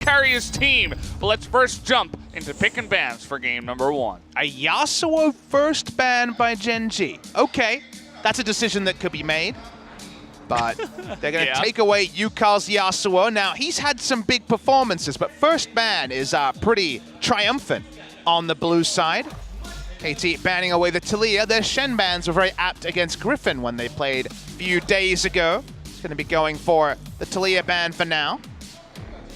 carry his team. But let's first jump into pick and bans for game number 1. A Yasuo first ban by Gen G. Okay, that's a decision that could be made. But they're going to take away Yukal's Yasuo. Now, he's had some big performances, but first ban is pretty triumphant on the blue side. KT banning away the Taliyah. Their Shen bans were very apt against Griffin when they played a few days ago. It's going to be going for the Taliyah ban for now.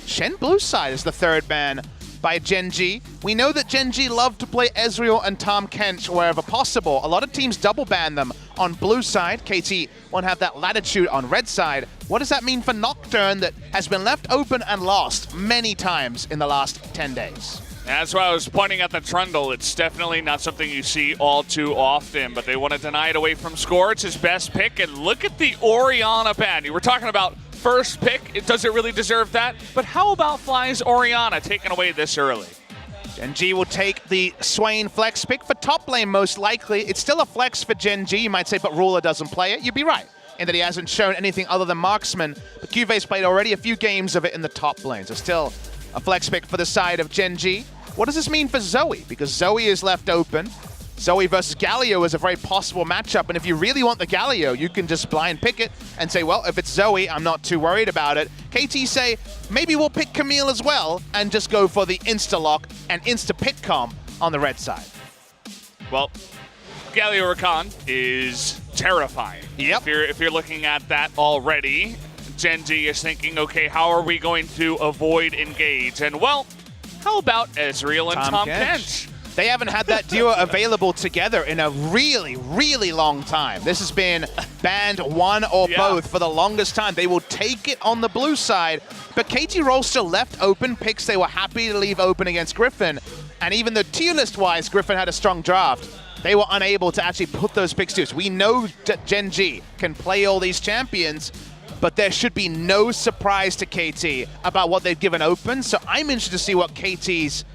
Shen blue side is the third ban by Gen G. We know that Gen G love to play Ezreal and Tahm Kench wherever possible. A lot of teams double ban them on blue side. KT won't have that latitude on red side. What does that mean for Nocturne that has been left open and lost many times in the last 10 days? That's why I was pointing at the Trundle. It's definitely not something you see all too often, but they want to deny it away from Score. It's his best pick, and look at the Orianna ban. You were talking about first pick. Does it really deserve that? But how about Fly's Orianna taken away this early? Gen G will take the Swain flex pick for top lane most likely. It's still a flex for Gen G, you might say, but Ruler doesn't play it. You'd be right in that he hasn't shown anything other than marksman, but Cuve's played already a few games of it in the top lane, so still a flex pick for the side of Gen G. What does this mean for Zoe? Because Zoe is left open. Zoe versus Galio is a very possible matchup, and if you really want the Galio, you can just blind pick it and say, well, if it's Zoe, I'm not too worried about it. KT say, maybe we'll pick Camille as well and just go for the insta-lock and insta-pick comp on the red side. Well, Galio Rakan is terrifying. Yep. If you're looking at that already, Gen G is thinking, okay, how are we going to avoid engage? And well, how about Ezreal and Tahm Kench? They haven't had that duo available together in a really, really long time. This has been banned one or both for the longest time. They will take it on the blue side, but KT Rolster left open picks they were happy to leave open against Griffin. And even though tier list-wise, Griffin had a strong draft, they were unable to actually put those picks to use. We know that Gen G can play all these champions, but there should be no surprise to KT about what they've given open. So I'm interested to see what KT's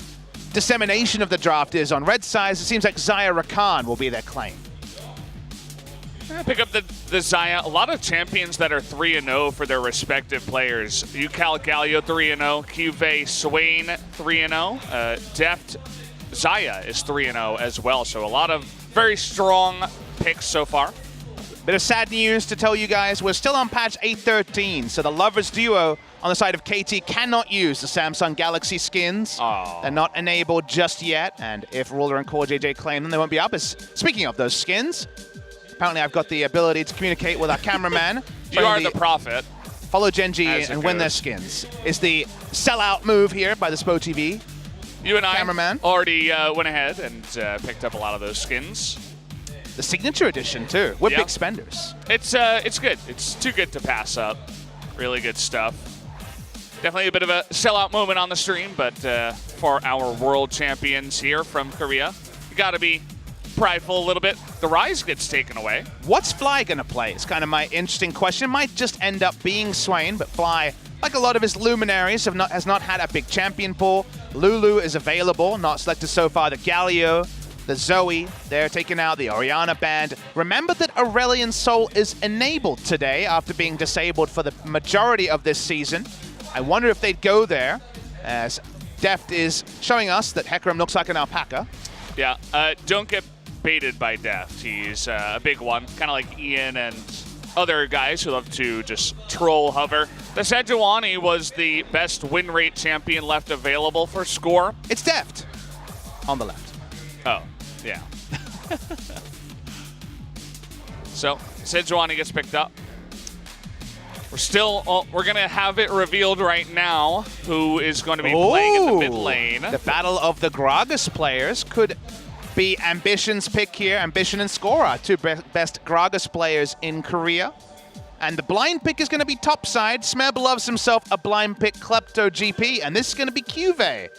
dissemination of the draft is on red side. It seems like Xayah Rakan will be their claim. Pick up the Xayah. A lot of champions that are 3-0 for their respective players. Yukal Galio 3-0, Cuve Swain 3-0, Deft Xayah is 3-0 as well. So a lot of very strong picks so far. Bit of sad news to tell you guys, we're still on patch 8.13, so the Lovers Duo on the side of KT cannot use the Samsung Galaxy skins. They're not enabled just yet, and if Ruler and Core JJ claim them, they won't be up. Speaking of those skins, apparently I've got the ability to communicate with our cameraman. You are the prophet. Follow Gen G and win their skins. Is the sellout move here by the Spo TV. You and I cameraman already went ahead and picked up a lot of those skins. The signature edition too. We're big spenders. It's good. It's too good to pass up. Really good stuff. Definitely a bit of a sellout moment on the stream, but for our world champions here from Korea, you got to be prideful a little bit. The Rise gets taken away. What's Fly gonna play? It's kind of my interesting question. Might just end up being Swain, but Fly, like a lot of his luminaries, has not had a big champion pool. Lulu is available, not selected so far. The Galio, the Zoe, they're taking out the Orianna band. Remember that Aurelion Sol is enabled today after being disabled for the majority of this season. I wonder if they'd go there, as Deft is showing us that Hecarim looks like an alpaca. Yeah, don't get baited by Deft. He's a big one, kind of like Ian and other guys who love to just troll hover. The Sejuani was the best win rate champion left available for Score. It's Deft on the left. Oh. Yeah. So, Sejuani gets picked up. We're going to have it revealed right now who is going to be playing in the mid lane. The battle of the Gragas players could be Ambition's pick here. Ambition and Skora, two best Gragas players in Korea. And the blind pick is going to be topside. Smeb loves himself a blind pick Klepto GP, and this is going to be Cuve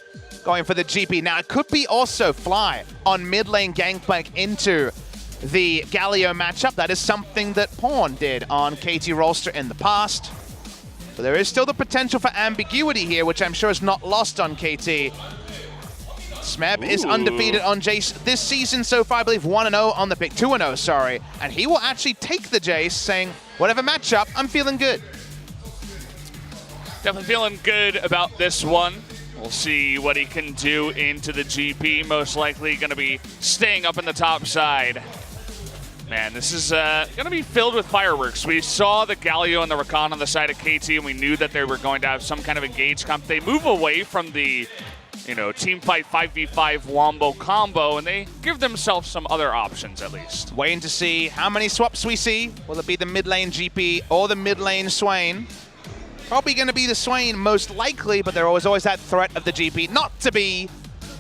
going for the GP. Now, it could be also Fly on mid lane gangplank into the Galio matchup. That is something that Pawn did on KT Rolster in the past. So there is still the potential for ambiguity here, which I'm sure is not lost on KT. Smeb is undefeated on Jace this season so far, I believe 1-0 on the pick, 2-0, sorry. And he will actually take the Jace, saying, whatever matchup, I'm feeling good. Definitely feeling good about this one. We'll see what he can do into the GP. Most likely going to be staying up in the top side. Man, this is going to be filled with fireworks. We saw the Galio and the Rakan on the side of KT, and we knew that they were going to have some kind of engage comp. They move away from the, team fight 5v5 wombo combo, and they give themselves some other options at least. Waiting to see how many swaps we see. Will it be the mid lane GP or the mid lane Swain? Probably going to be the Swain most likely, but there was always that threat of the GP not to be.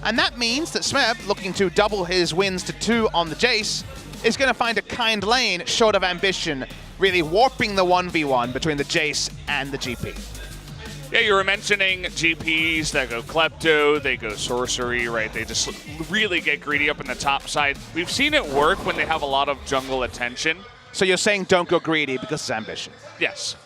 And that means that Smeb, looking to double his wins to 2 on the Jace, is going to find a kind lane short of ambition, really warping the 1v1 between the Jace and the GP. Yeah, you were mentioning GPs that go Klepto, they go Sorcery, right? They just really get greedy up in the top side. We've seen it work when they have a lot of jungle attention. So you're saying don't go greedy because it's ambition? Yes.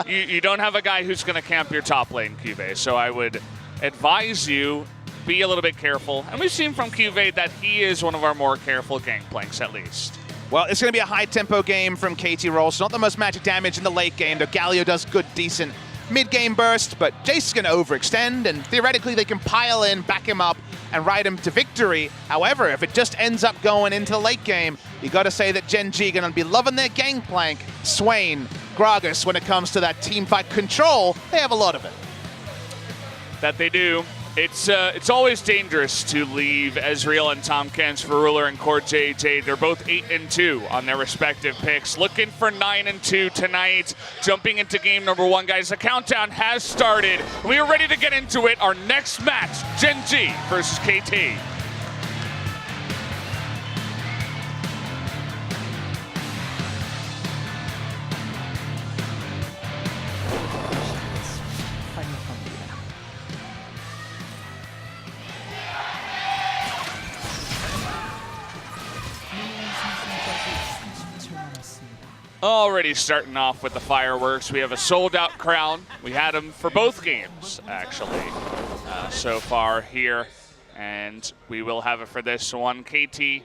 you don't have a guy who's going to camp your top lane, Cuvée, so I would advise you be a little bit careful. And we've seen from Cuvée that he is one of our more careful gangplanks, at least. Well, it's going to be a high-tempo game from KT Rolster. Not the most magic damage in the late game, though Galio does good, decent mid-game burst, but Jace is going to overextend, and theoretically they can pile in, back him up, and ride him to victory. However, if it just ends up going into the late game, you got to say that Gen G going to be loving their gangplank. Swain, Gragas, when it comes to that teamfight control, they have a lot of it. That they do. It's always dangerous to leave Ezreal and Tomkins for Ruler and Core JJ. They're both 8-2 on their respective picks. Looking for 9-2 tonight. Jumping into game number 1, guys. The countdown has started. We are ready to get into it. Our next match, Gen G versus KT. Already starting off with the fireworks. We have a sold-out crowd. We had them for both games, actually, so far here. And we will have it for this one. KT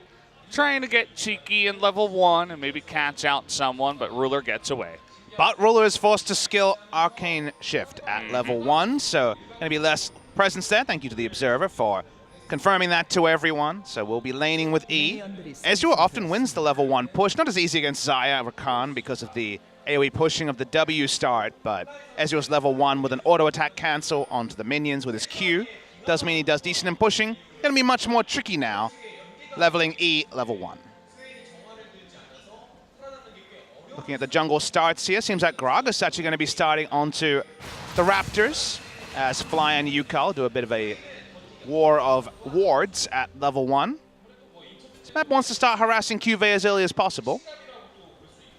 trying to get cheeky in level 1 and maybe catch out someone, but Ruler gets away. But Ruler is forced to skill Arcane Shift at level 1, so going to be less presence there. Thank you to the Observer for confirming that to everyone. So we'll be laning with E. Ezreal often wins the level 1 push. Not as easy against Xayah or Rakan because of the AoE pushing of the W start, but Ezreal's level 1 with an auto attack cancel onto the minions with his Q. Does mean he does decent in pushing. Going to be much more tricky now, leveling E level 1. Looking at the jungle starts here, seems like Gragas is actually going to be starting onto the Raptors as Fly and Yukal do a bit of a war of wards at level 1. Smeb wants to start harassing Cuvée as early as possible.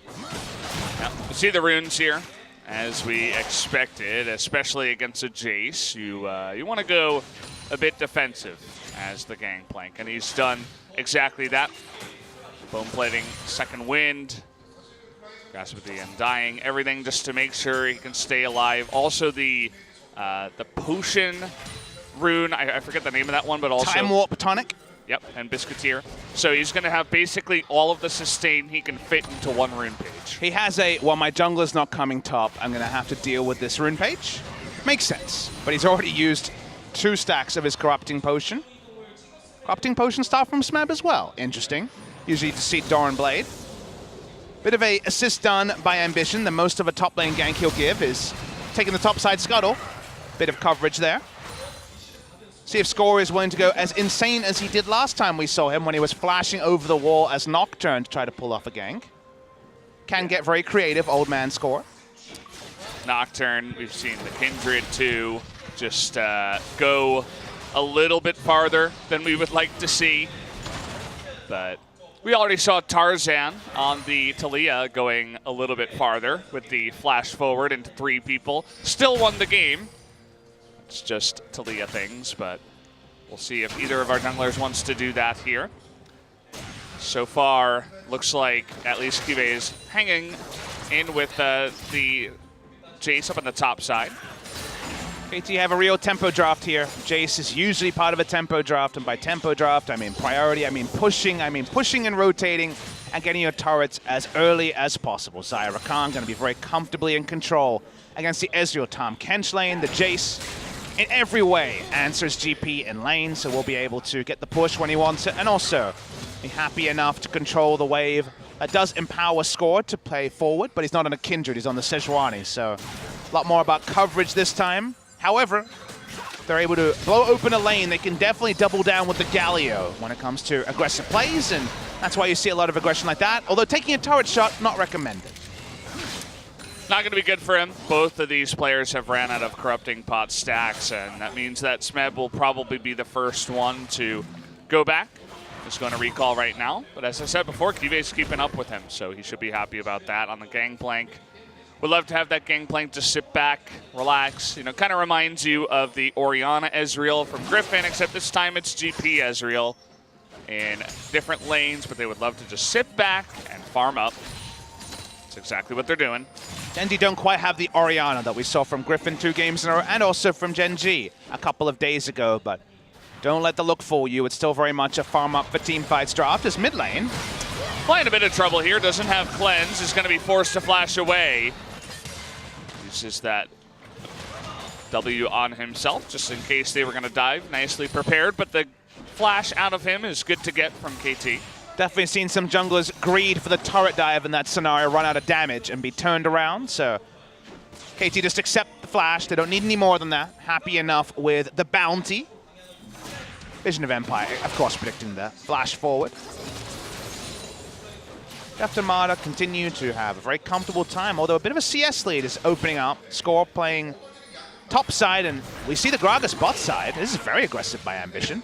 Yeah, we see the runes here, as we expected, especially against a Jace. You want to go a bit defensive as the gangplank, and he's done exactly that. Bone plating, second wind, grasp with the undying, everything just to make sure he can stay alive. Also the potion rune, I forget the name of that one, but also Time Warp Tonic. Yep, and Biscuiteer. So he's going to have basically all of the sustain he can fit into one rune page. He has a, well, my jungler's not coming top, I'm going to have to deal with this rune page. Makes sense, but he's already used 2 stacks of his Corrupting Potion. Corrupting Potion start from Smeb as well. Interesting. Usually to see Doran Blade. Bit of a assist done by Ambition. The most of a top lane gank he'll give is taking the top side scuttle. Bit of coverage there. See if Score is willing to go as insane as he did last time we saw him when he was flashing over the wall as Nocturne to try to pull off a gank. Can get very creative, old man Score. Nocturne, we've seen the Kindred too, just go a little bit farther than we would like to see. But we already saw Tarzan on the Taliyah going a little bit farther with the flash forward into 3 people. Still won the game. It's just Taliyah things, but we'll see if either of our junglers wants to do that here. So far, looks like at least Cuvée is hanging in with the Jace up on the top side. KT have a real tempo draft here. Jace is usually part of a tempo draft, and by tempo draft, I mean priority, I mean pushing and rotating and getting your turrets as early as possible. Xayah Rakan going to be very comfortably in control against the Ezreal Tahm Kench lane. The Jace, in every way, answers GP in lane, so we'll be able to get the push when he wants it, and also be happy enough to control the wave. That does empower Score to play forward, but he's not on a Kindred, he's on the Sejuani, so a lot more about coverage this time. However, if they're able to blow open a lane, they can definitely double down with the Galio when it comes to aggressive plays, and that's why you see a lot of aggression like that. Although taking a turret shot, not recommended. Not going to be good for him. Both of these players have ran out of corrupting pot stacks, and that means that Smeb will probably be the first one to go back. Just going to recall right now. But as I said before, Kive's keeping up with him, so he should be happy about that on the gangplank. Would love to have that gangplank just sit back, relax. You know, kind of reminds you of the Orianna Ezreal from Griffin, except this time it's GP Ezreal in different lanes, but they would love to just sit back and farm up. That's exactly what they're doing. Gen G don't quite have the Orianna that we saw from Griffin 2 games in a row, and also from Gen G a couple of days ago, but don't let the look fool you. It's still very much a farm up for teamfights draft. As mid lane, playing a bit of trouble here, doesn't have cleanse, is going to be forced to flash away. Uses that W on himself, just in case they were going to dive. Nicely prepared, but the flash out of him is good to get from KT. Definitely seen some junglers greed for the turret dive in that scenario, run out of damage and be turned around. So KT just accept the flash. They don't need any more than that. Happy enough with the bounty. Vision of Empire, of course, predicting the flash forward. Armada continue to have a very comfortable time, although a bit of a CS lead is opening up. Score playing top side, and we see the Gragas bot side. This is very aggressive by Ambition.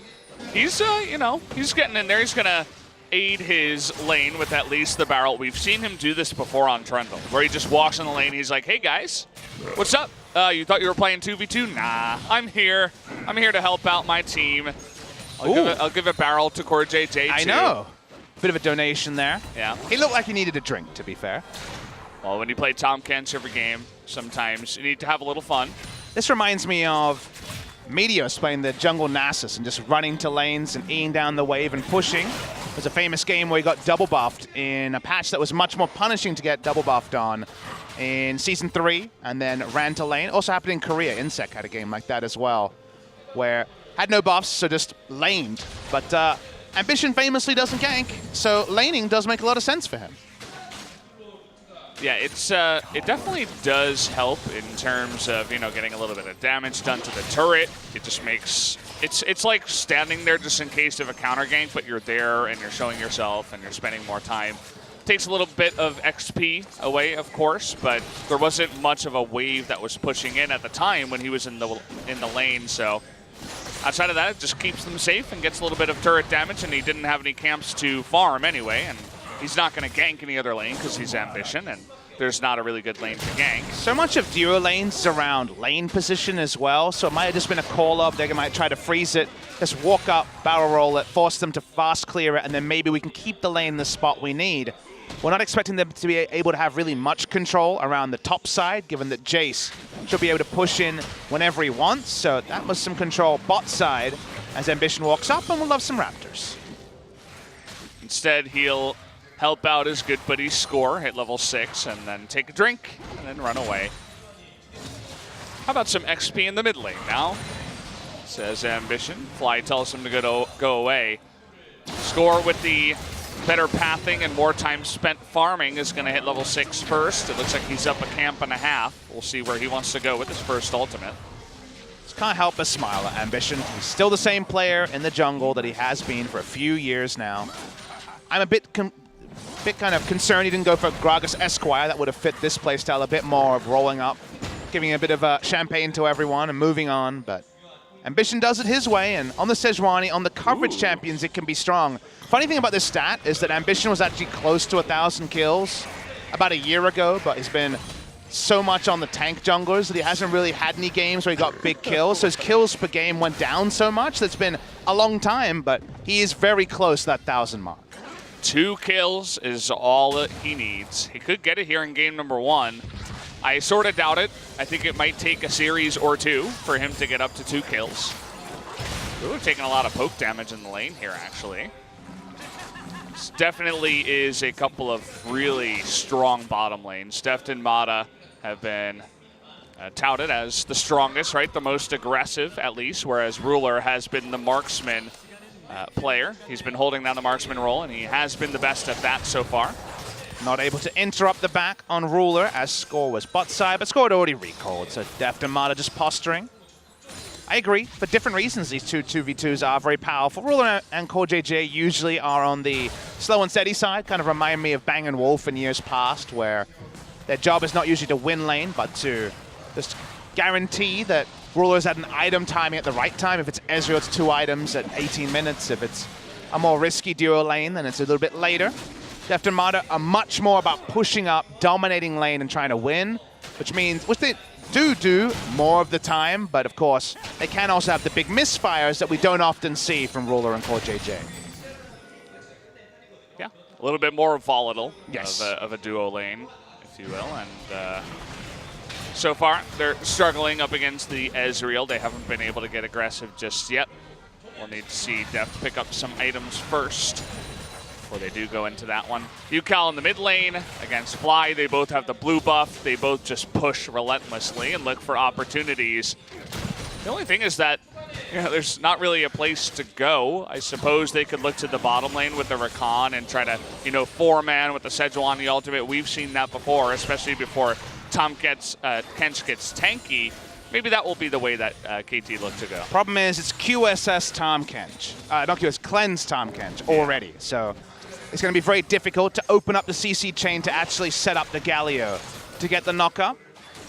He's, you know, he's getting in there. He's going to aid his lane with at least the barrel. We've seen him do this before on Trundle, where he just walks in the lane. He's like, hey, guys, what's up? You thought you were playing 2v2? Nah, I'm here. I'm here to help out my team. I'll give a barrel to Core JJ, I know. Bit of a donation there. Yeah. He looked like he needed a drink, to be fair. Well, when you play Tahm Kench every game, sometimes you need to have a little fun. This reminds me of Meteos playing the jungle Nasus and just running to lanes and eating down the wave and pushing. There's a famous game where he got double buffed in a patch that was much more punishing to get double buffed on in Season 3, and then ran to lane. Also happened in Korea. Insec had a game like that as well, where had no buffs, so just laned. But Ambition famously doesn't gank, so laning does make a lot of sense for him. Yeah, it definitely does help in terms of, you know, getting a little bit of damage done to the turret. It just makes it's like standing there just in case of a counter gank, but you're there and you're showing yourself and you're spending more time. Takes a little bit of XP away, of course, but there wasn't much of a wave that was pushing in at the time when he was in the lane. So outside of that, it just keeps them safe and gets a little bit of turret damage, and he didn't have any camps to farm anyway, and he's not going to gank any other lane because he's Ambition, and there's not a really good lane to gank. So much of duo lanes is around lane position as well, so it might have just been a call-up. They might try to freeze it, just walk up, barrel roll it, force them to fast clear it, and then maybe we can keep the lane in the spot we need. We're not expecting them to be able to have really much control around the top side, given that Jace should be able to push in whenever he wants. So that was some control bot side as Ambition walks up, and we'll love some Raptors. Instead, he'll help out his good buddy Score, hit level 6, and then take a drink, and then run away. How about some XP in the mid lane now? Says Ambition. Fly tells him to go away. Score with the better pathing and more time spent farming is going to hit level 6 first. It looks like he's up a camp and a half. We'll see where he wants to go with his first ultimate. Just can't help but smile at Ambition. He's still the same player in the jungle that he has been for a few years now. I'm a bit kind of concerned he didn't go for Gragas Esquire. That would have fit this playstyle a bit more of rolling up, giving a bit of champagne to everyone and moving on, but Ambition does it his way, and on the Sejuani, on the coverage champions, it can be strong. Funny thing about this stat is that Ambition was actually close to 1,000 kills about a year ago, but he's been so much on the tank junglers that he hasn't really had any games where he got big kills. So his kills per game went down so much. That's been a long time, but he is very close to that 1,000 mark. 2 kills is all that he needs. He could get it here in game number 1. I sort of doubt it. I think it might take a series or 2 for him to get up to 2 kills. Ooh, taking a lot of poke damage in the lane here, actually. This definitely is a couple of really strong bottom lanes. Steft and Mata have been touted as the strongest, right? The most aggressive, at least, whereas Ruler has been the marksman player. He's been holding down the marksman role, and he has been the best at that so far. Not able to interrupt the back on Ruler as Score was bot side, but Score had already recalled, so Deft and Mata just posturing. I agree. For different reasons, these two 2v2s are very powerful. Ruler and Core JJ usually are on the slow and steady side, kind of remind me of Bang & Wolf in years past, where their job is not usually to win lane, but to just guarantee that Ruler's at an item timing at the right time. If it's Ezreal, it's 2 items at 18 minutes. If it's a more risky duo lane, then it's a little bit later. Deft and Mata are much more about pushing up, dominating lane, and trying to win, which they do more of the time, but of course, they can also have the big misfires that we don't often see from Ruler and Core JJ. Yeah, a little bit more volatile yes. of a duo lane, if you will, and so far, they're struggling up against the Ezreal. They haven't been able to get aggressive just yet. We'll need to see Deft pick up some items first before they do go into that one. Yukal in the mid lane against Fly. They both have the blue buff. They both just push relentlessly and look for opportunities. The only thing is that there's not really a place to go. I suppose they could look to the bottom lane with the Rakan and try to, 4-man with the Sejuani ultimate. We've seen that before, especially before Kench gets tanky. Maybe that will be the way that KT look to go. Problem is, it's QSS Tahm Kench. Not QSS, Cleanse Tahm Kench already. So it's going to be very difficult to open up the CC chain to actually set up the Galio to get the knock-up.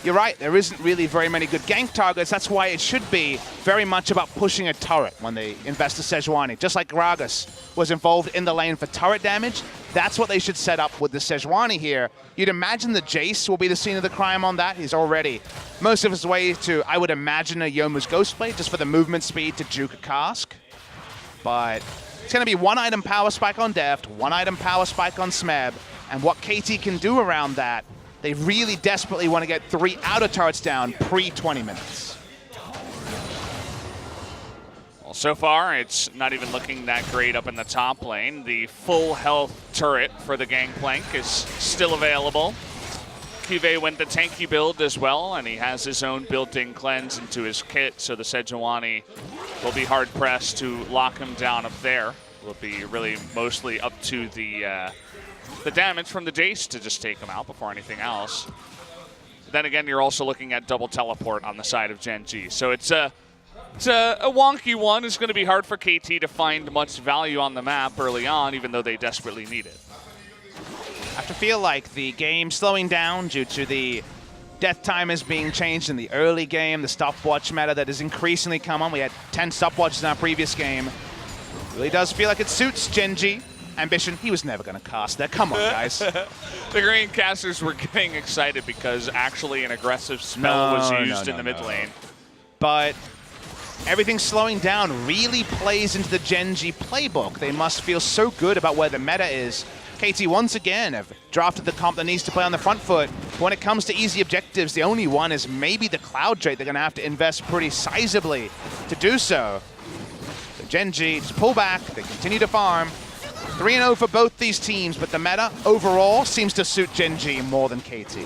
You're right, there isn't really very many good gank targets. That's why it should be very much about pushing a turret when they invest the Sejuani. Just like Gragas was involved in the lane for turret damage, that's what they should set up with the Sejuani here. You'd imagine the Jace will be the scene of the crime on that. He's already most of his way to, I would imagine, a Yomu's Ghostblade, just for the movement speed to juke a cask. But it's going to be 1-item power spike on Deft, 1-item power spike on Smeb, and what KT can do around that, they really desperately want to get 3 outer turrets down pre-20 minutes. Well, so far, it's not even looking that great up in the top lane. The full health turret for the Gangplank is still available. Cuvée went the tanky build as well, and he has his own built-in cleanse into his kit, so the Sejuani will be hard-pressed to lock him down up there. It will be really mostly up to the damage from the Jace to just take him out before anything else. Then again, you're also looking at double teleport on the side of Gen G. So it's a wonky one. It's going to be hard for KT to find much value on the map early on, even though they desperately need it. I have to feel like the game slowing down due to the death timers being changed in the early game, the stopwatch meta that has increasingly come on. We had 10 stopwatches in our previous game. It really does feel like it suits Gen G. Ambition, he was never going to cast there. Come on, guys. The green casters were getting excited because actually an aggressive spell was used in the mid lane. But everything slowing down really plays into the Gen G playbook. They must feel so good about where the meta is. KT once again have drafted the comp that needs to play on the front foot. When it comes to easy objectives, the only one is maybe the Cloud Drake. They're going to have to invest pretty sizably to do so. So Gen G just pull back. They continue to farm. 3-0 for both these teams, but the meta overall seems to suit Gen G more than KT.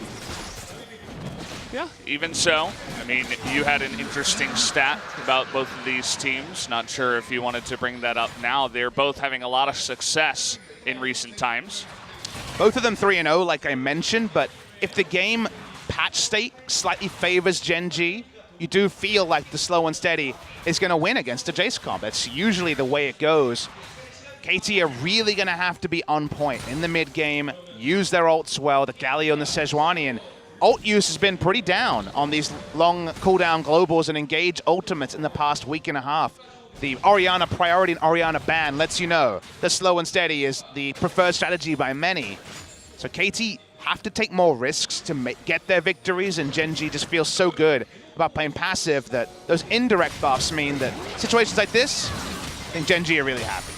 Yeah, even so. I mean, you had an interesting stat about both of these teams. Not sure if you wanted to bring that up now. They're both having a lot of success in recent times. Both of them 3-0, like I mentioned, but if the game patch state slightly favors Gen G, you do feel like the slow and steady is going to win against the Jace comp. That's usually the way it goes. KT are really going to have to be on point in the mid game, use their ults well, the Galio and the Sejuani, and ult use has been pretty down on these long cooldown globals and engage ultimates in the past week and a half. The Orianna priority and Orianna ban lets you know that slow and steady is the preferred strategy by many. So KT have to take more risks to get their victories, and Gen G just feels so good about playing passive that those indirect buffs mean that situations like this, I think Gen G are really happy.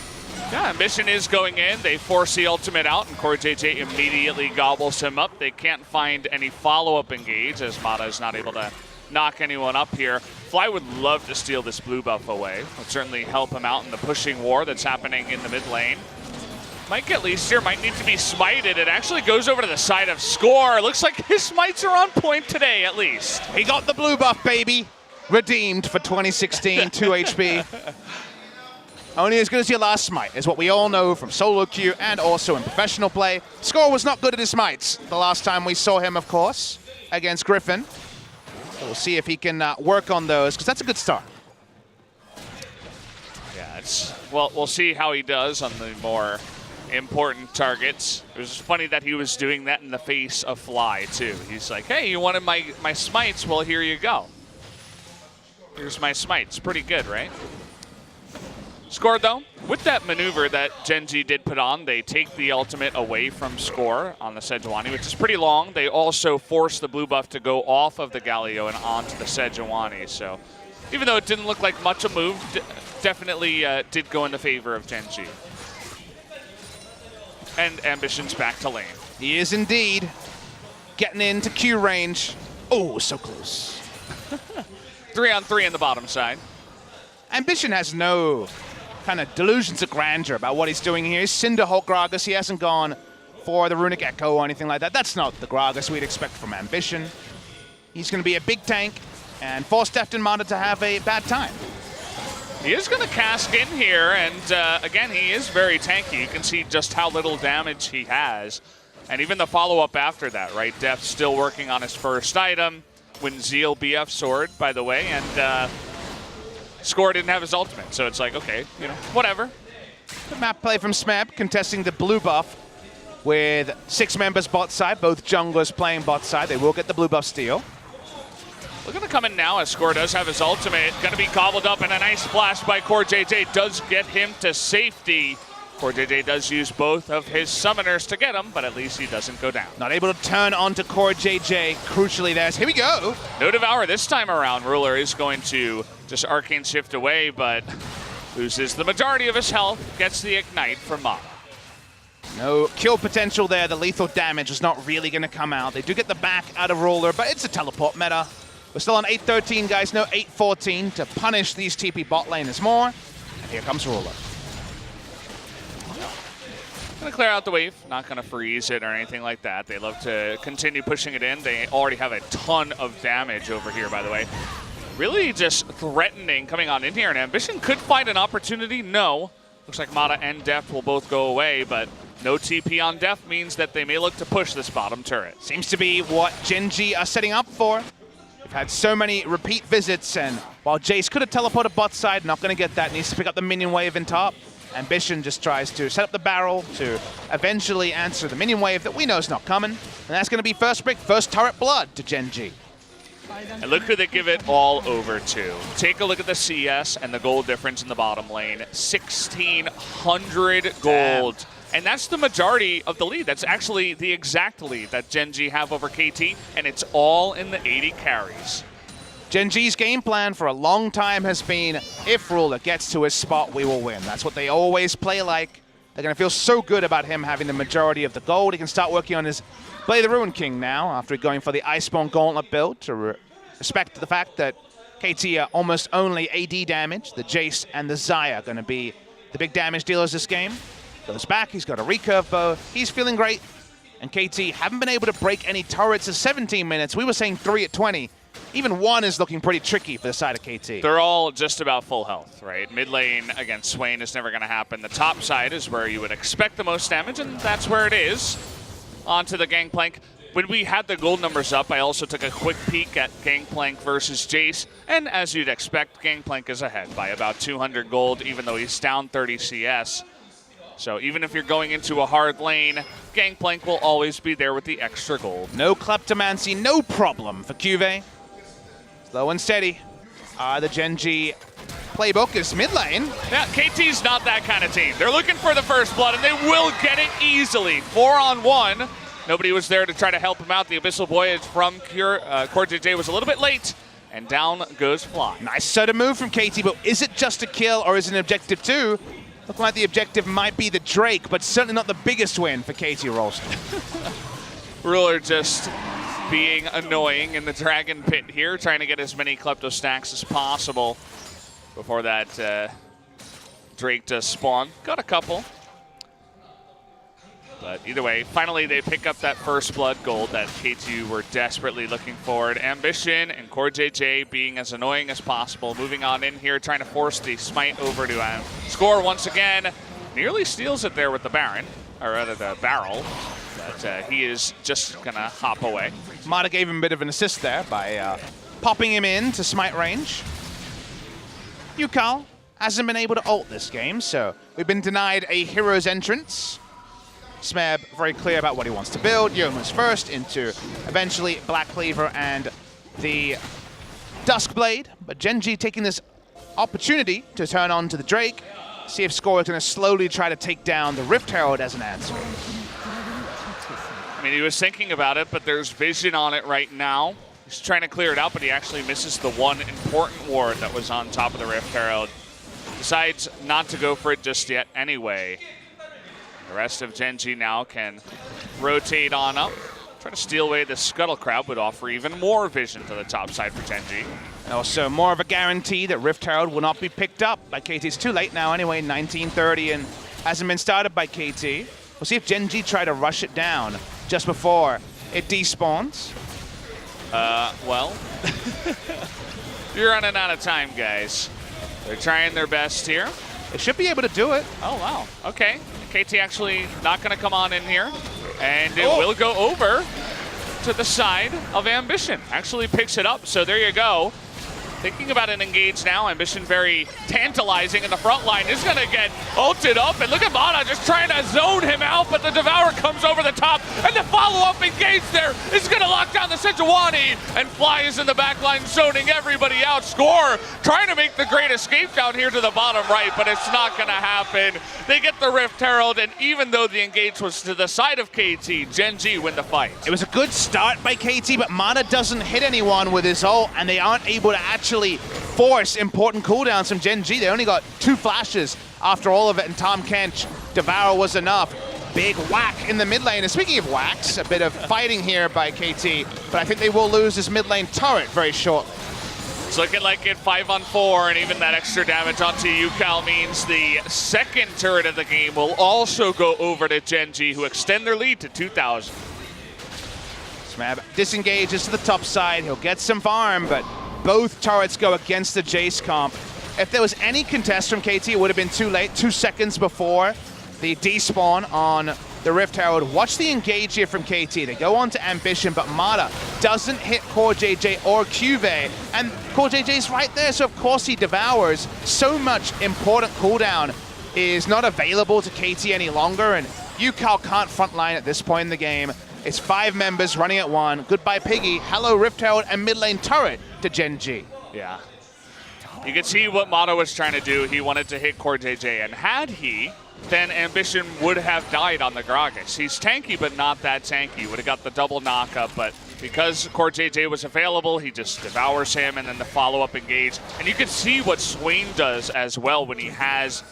Yeah, Ambition is going in. They force the ultimate out, and Core JJ immediately gobbles him up. They can't find any follow-up engage, as Mata is not able to knock anyone up here. Fly would love to steal this blue buff away. Would certainly help him out in the pushing war that's happening in the mid lane. Might get least here, might need to be smited. It actually goes over to the side of Score. Looks like his smites are on point today, at least. He got the blue buff, baby. Redeemed for 2016, 2 HP. Only as good as your last smite is what we all know from solo queue and also in professional play. Score was not good at his smites the last time we saw him, of course, against Griffin. So we'll see if he can work on those, because that's a good start. Yeah, well, we'll see how he does on the more important targets. It was funny that he was doing that in the face of Fly, too. He's like, hey, you wanted my smites? Well, here you go. Here's my smites. Pretty good, right? Score, though, with that maneuver that Gen.G did put on, they take the ultimate away from Score on the Sejuani, which is pretty long. They also force the blue buff to go off of the Galio and onto the Sejuani. So even though it didn't look like much a move, definitely did go in the favor of Gen.G. And Ambition's back to lane. He is indeed getting into Q range. Oh, so close. 3-on-3 in the bottom side. Ambition has no kind of delusions of grandeur about what he's doing here. He's Cinder Hulk Gragas. He hasn't gone for the Runic Echo or anything like that. That's not the Gragas we'd expect from Ambition. He's going to be a big tank and force Defton Mata to have a bad time. He is going to cask in here, and again, he is very tanky. You can see just how little damage he has. And even the follow-up after that, right? Def still working on his first item. When Zeal BF sword, by the way, and Score didn't have his ultimate. So it's like, okay, you know, whatever. Good map play from Smeb, contesting the blue buff with 6 members bot side, both junglers playing bot side. They will get the blue buff steal. Looking to come in now as Score does have his ultimate. Going to be gobbled up, and a nice flash by CoreJJ does get him to safety. CoreJJ does use both of his summoners to get him, but at least he doesn't go down. Not able to turn onto CoreJJ. Crucially, here we go. No Devour this time around. Ruler is going to just Arcane Shift away, but loses the majority of his health. Gets the Ignite from Mata. No kill potential there. The lethal damage is not really going to come out. They do get the back out of Ruler, but it's a teleport meta. We're still on 8-13, guys. No 8-14 to punish these TP bot laners more. And here comes Ruler. Gonna clear out the wave, not gonna freeze it or anything like that. They love to continue pushing it in. They already have a ton of damage over here, by the way. Really just threatening coming on in here, and Ambition could find an opportunity. No. Looks like Mata and Deft will both go away, but no TP on Deft means that they may look to push this bottom turret. Seems to be what Gen.G are setting up for. They've had so many repeat visits, and while Jace could have teleported bot side, not gonna get that. Needs to pick up the minion wave in top. Ambition just tries to set up the barrel to eventually answer the minion wave that we know is not coming. And that's going to be first brick, first turret blood to Gen.G. And look who they give it all over to. Take a look at the CS and the gold difference in the bottom lane. 1,600 gold. Damn. And that's the majority of the lead. That's actually the exact lead that Gen.G have over KT, and it's all in the 80 carries. Gen.G's game plan for a long time has been, if Ruler gets to his spot, we will win. That's what they always play like. They're going to feel so good about him having the majority of the gold. He can start working on his Play the Ruin King now, after going for the Iceborne Gauntlet build, to respect the fact that KT are almost only AD damage. The Jace and the Xayah are going to be the big damage dealers this game. Goes back, he's got a recurve bow. He's feeling great. And KT haven't been able to break any turrets at 17 minutes. We were saying 3 at 20. Even 1 is looking pretty tricky for the side of KT. They're all just about full health, right? Mid lane against Swain is never going to happen. The top side is where you would expect the most damage, and that's where it is. Onto the Gangplank. When we had the gold numbers up, I also took a quick peek at Gangplank versus Jace, and as you'd expect, Gangplank is ahead by about 200 gold, even though he's down 30 CS. So even if you're going into a hard lane, Gangplank will always be there with the extra gold. No Kleptomancy, no problem for Cuvée. Slow and steady. The Gen.G playbook is mid lane. Yeah, KT's not that kind of team. They're looking for the first blood, and they will get it easily. 4-on-1. Nobody was there to try to help him out. The Abyssal Voyage from CoreJJ was a little bit late, and down goes Fly. Nice sudden move from KT, but is it just a kill or is it an objective 2? Looking like the objective might be the Drake, but certainly not the biggest win for KT Rolster. Ruler just being annoying in the Dragon Pit here, trying to get as many Klepto stacks as possible before that Drake does spawn. Got a couple. But either way, finally they pick up that first blood gold that KT were desperately looking for. Ambition and CoreJJ being as annoying as possible. Moving on in here, trying to force the smite over to Score once again. Nearly steals it there with the Baron, or rather the barrel. But he is just going to hop away. Mata gave him a bit of an assist there by popping him in to smite range. Yukal hasn't been able to ult this game, so we've been denied a hero's entrance. Smeb very clear about what he wants to build. Yoma's first into eventually Black Cleaver and the Duskblade. But Gen.G taking this opportunity to turn on to the Drake. See if Score is going to slowly try to take down the Rift Herald as an answer. I mean, he was thinking about it, but there's vision on it right now. He's trying to clear it out, but he actually misses the one important ward that was on top of the Rift Herald. Decides not to go for it just yet anyway. The rest of Gen.G now can rotate on up. Try to steal away the Scuttle Crab would offer even more vision to the top side for Gen.G. And also more of a guarantee that Rift Herald will not be picked up by KT. It's too late now anyway, 19:30, and hasn't been started by KT. We'll see if Gen.G try to rush it down just before it despawns. Well, you're running out of time, guys. They're trying their best here. They should be able to do it. Oh, wow. Okay. KT actually not going to come on in here. And it will go over to the side of Ambition. Actually picks it up, so there you go. Thinking about an engage now. Ambition very tantalizing in the front line. Is going to get ulted up. And look at Mana just trying to zone him out, but the Devourer comes over the top. And the follow-up engage there is going to lock down the Sejuani. And Fly is in the back line zoning everybody out. Score trying to make the great escape down here to the bottom right, but it's not going to happen. They get the Rift Herald, and even though the engage was to the side of KT, Gen.G win the fight. It was a good start by KT, but Mana doesn't hit anyone with his ult, and they aren't able to actually force important cooldowns from Gen.G. They only got 2 flashes after all of it, and Tom Kench, Devour was enough. Big whack in the mid lane. And speaking of whacks, a bit of fighting here by KT, but I think they will lose this mid lane turret very shortly. It's looking like it 5-on-4, and even that extra damage onto Yukal means the second turret of the game will also go over to Gen.G, who extend their lead to 2,000. Smab disengages to the top side. He'll get some farm, but both turrets go against the Jace comp. If there was any contest from KT, it would have been too late. 2 seconds before the despawn on the Rift Herald. Watch the engage here from KT. They go on to Ambition, but Mata doesn't hit CoreJJ or Cuvee, and CoreJJ's right there, so of course he devours. So much important cooldown is not available to KT any longer, and Yukal can't frontline at this point in the game. It's 5 members running at 1. Goodbye Piggy, hello Rift Herald, and mid lane turret to Gen.G. Yeah. You can see what Mata was trying to do. He wanted to hit CoreJJ, and had he, then Ambition would have died on the Gragas. He's tanky, but not that tanky. Would have got the double knockup, but because CoreJJ was available, he just devours him, and then the follow-up engage. And you can see what Swain does as well when he has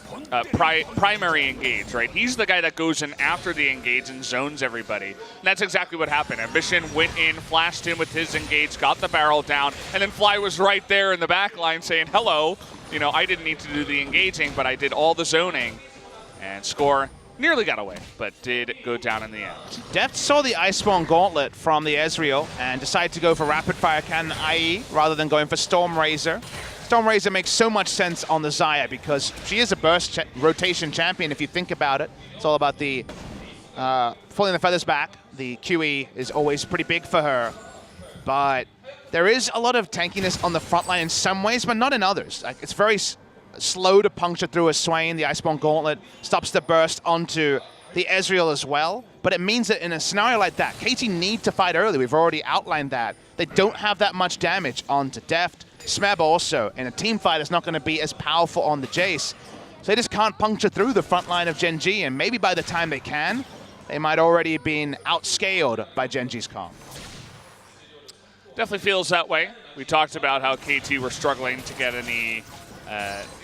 primary engage, right? He's the guy that goes in after the engage and zones everybody. And that's exactly what happened. Ambition went in, flashed in with his engage, got the barrel down, and then Fly was right there in the back line saying, hello, you know, I didn't need to do the engaging, but I did all the zoning. And Score nearly got away, but did go down in the end. Deft saw the Iceborne Gauntlet from the Ezreal and decided to go for Rapid Fire Cannon IE rather than going for Storm Razor. Storm Razor makes so much sense on the Xayah because she is a burst rotation champion if you think about it. It's all about the pulling the feathers back. The QE is always pretty big for her, but there is a lot of tankiness on the front line in some ways, but not in others. Like, it's very slow to puncture through a Swain. The Iceborne Gauntlet stops the burst onto the Ezreal as well. But it means that in a scenario like that, KT need to fight early. We've already outlined that. They don't have that much damage onto Deft. Smeb also, in a team fight, is not going to be as powerful on the Jace. So they just can't puncture through the front line of Gen.G, and maybe by the time they can, they might already have been outscaled by Gen.G's comp. Definitely feels that way. We talked about how KT were struggling to get any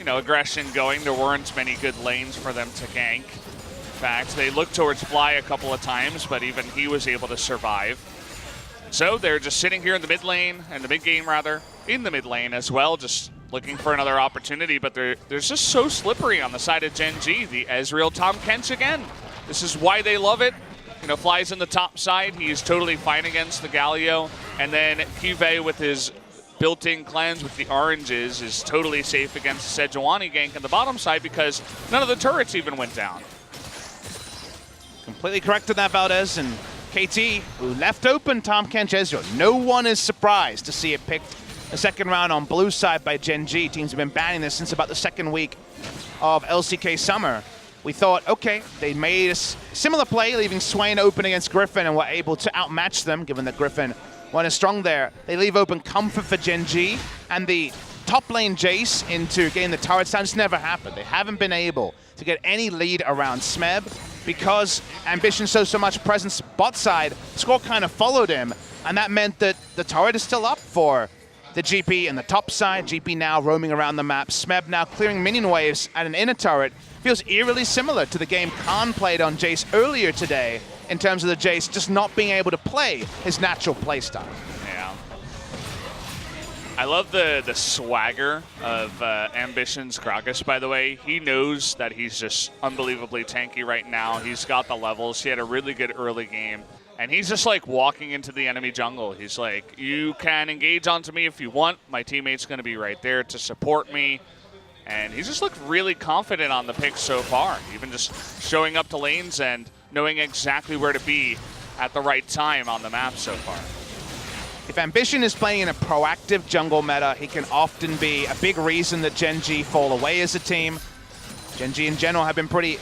aggression going. There weren't many good lanes for them to gank. In fact, they looked towards Fly a couple of times, but even he was able to survive. So they're just sitting here in the mid lane, and the mid game rather, in the mid lane as well, just looking for another opportunity, but they're just so slippery on the side of Gen.G. The Ezreal Tom Kench again. This is why they love it. You know, Fly's in the top side. He is totally fine against the Galio. And then Kive with his built-in cleanse with the oranges is totally safe against the Sejuani gank on the bottom side because none of the turrets even went down. Completely correct on that, Valdez. And KT, who left open Tahm Kench Ezreal. No one is surprised to see it picked the second round on blue side by Gen G. Teams have been banning this since about the second week of LCK Summer. We thought, okay, they made a similar play, leaving Swain open against Griffin and were able to outmatch them, given that Griffin wasn't strong there. They leave open comfort for Gen G, and the top lane Jace into getting the turrets down just never happened. They haven't been able to get any lead around Smeb because Ambition showed so much presence bot side. Score kind of followed him, and that meant that the turret is still up for the GP and the top side. GP now roaming around the map. Smeb now clearing minion waves at an inner turret. Feels eerily similar to the game Khan played on Jace earlier today in terms of the Jace just not being able to play his natural playstyle. Yeah. I love the swagger of Ambition's Gragas, by the way. He knows that he's just unbelievably tanky right now. He's got the levels. He had a really good early game. And he's just like walking into the enemy jungle. He's like, you can engage onto me if you want. My teammate's going to be right there to support me. And he's just looked really confident on the pick so far. Even just showing up to lanes and knowing exactly where to be at the right time on the map so far. If Ambition is playing in a proactive jungle meta, he can often be a big reason that Gen G fall away as a team. Gen G in general have been pretty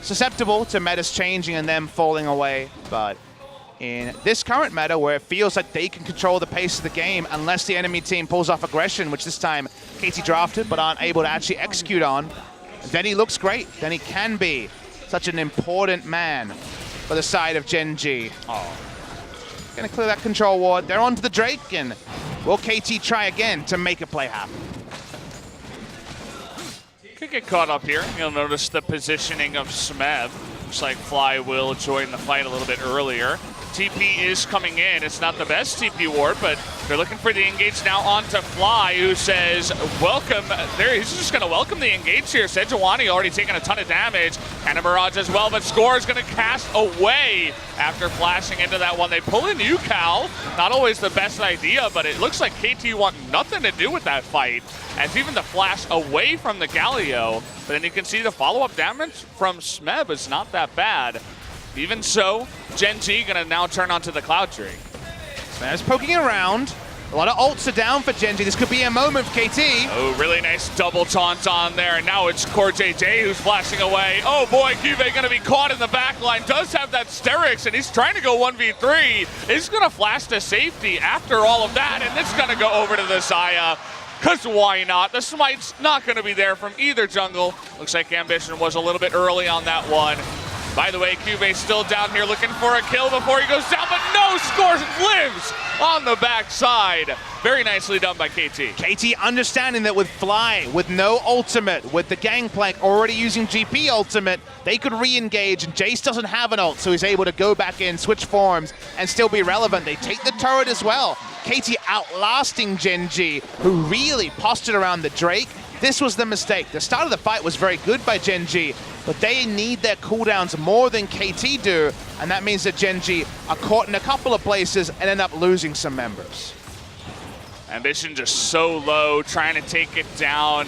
susceptible to metas changing and them falling away, but in this current meta where it feels like they can control the pace of the game unless the enemy team pulls off aggression, which this time KT drafted but aren't able to actually execute on, then he looks great. Then he can be such an important man for the side of Gen G. Oh, gonna clear that control ward. They're onto the Drake, and will KT try again to make a play happen? Could get caught up here. You'll notice the positioning of Smeb. Looks like Fly will join the fight a little bit earlier. TP is coming in. It's not the best TP ward, but they're looking for the engage now onto Fly, who says, welcome. There, he's just going to welcome the engage here. Sejuani already taking a ton of damage, and a Mirage as well, but Score is going to cast away after flashing into that one. They pull in UCal. Not always the best idea, but it looks like KT want nothing to do with that fight, as even the flash away from the Galio. But then you can see the follow-up damage from Smeb is not that bad. Even so, Gen G gonna now turn onto the Cloud Drake. Smeb's poking around. A lot of ults are down for Gen G. This could be a moment for KT. Oh, really nice double taunt on there. And now it's Core JJ who's flashing away. Oh boy, Kive gonna be caught in the back line. Does have that Sterix, and he's trying to go 1v3. He's gonna flash to safety after all of that, and it's gonna go over to the Xayah. Because why not? The smite's not going to be there from either jungle. Looks like Ambition was a little bit early on that one. By the way, Cube's still down here looking for a kill before he goes down, but no, Scores lives on the backside. Very nicely done by KT. KT understanding that with Fly, with no ultimate, with the Gangplank already using GP ultimate, they could re-engage, and Jace doesn't have an ult, so he's able to go back in, switch forms, and still be relevant. They take the turret as well. KT outlasting Gen G, who really postured around the Drake. This was the mistake. The start of the fight was very good by Gen G, but they need their cooldowns more than KT do, and that means that Gen G are caught in a couple of places and end up losing some members. Ambition just so low, trying to take it down.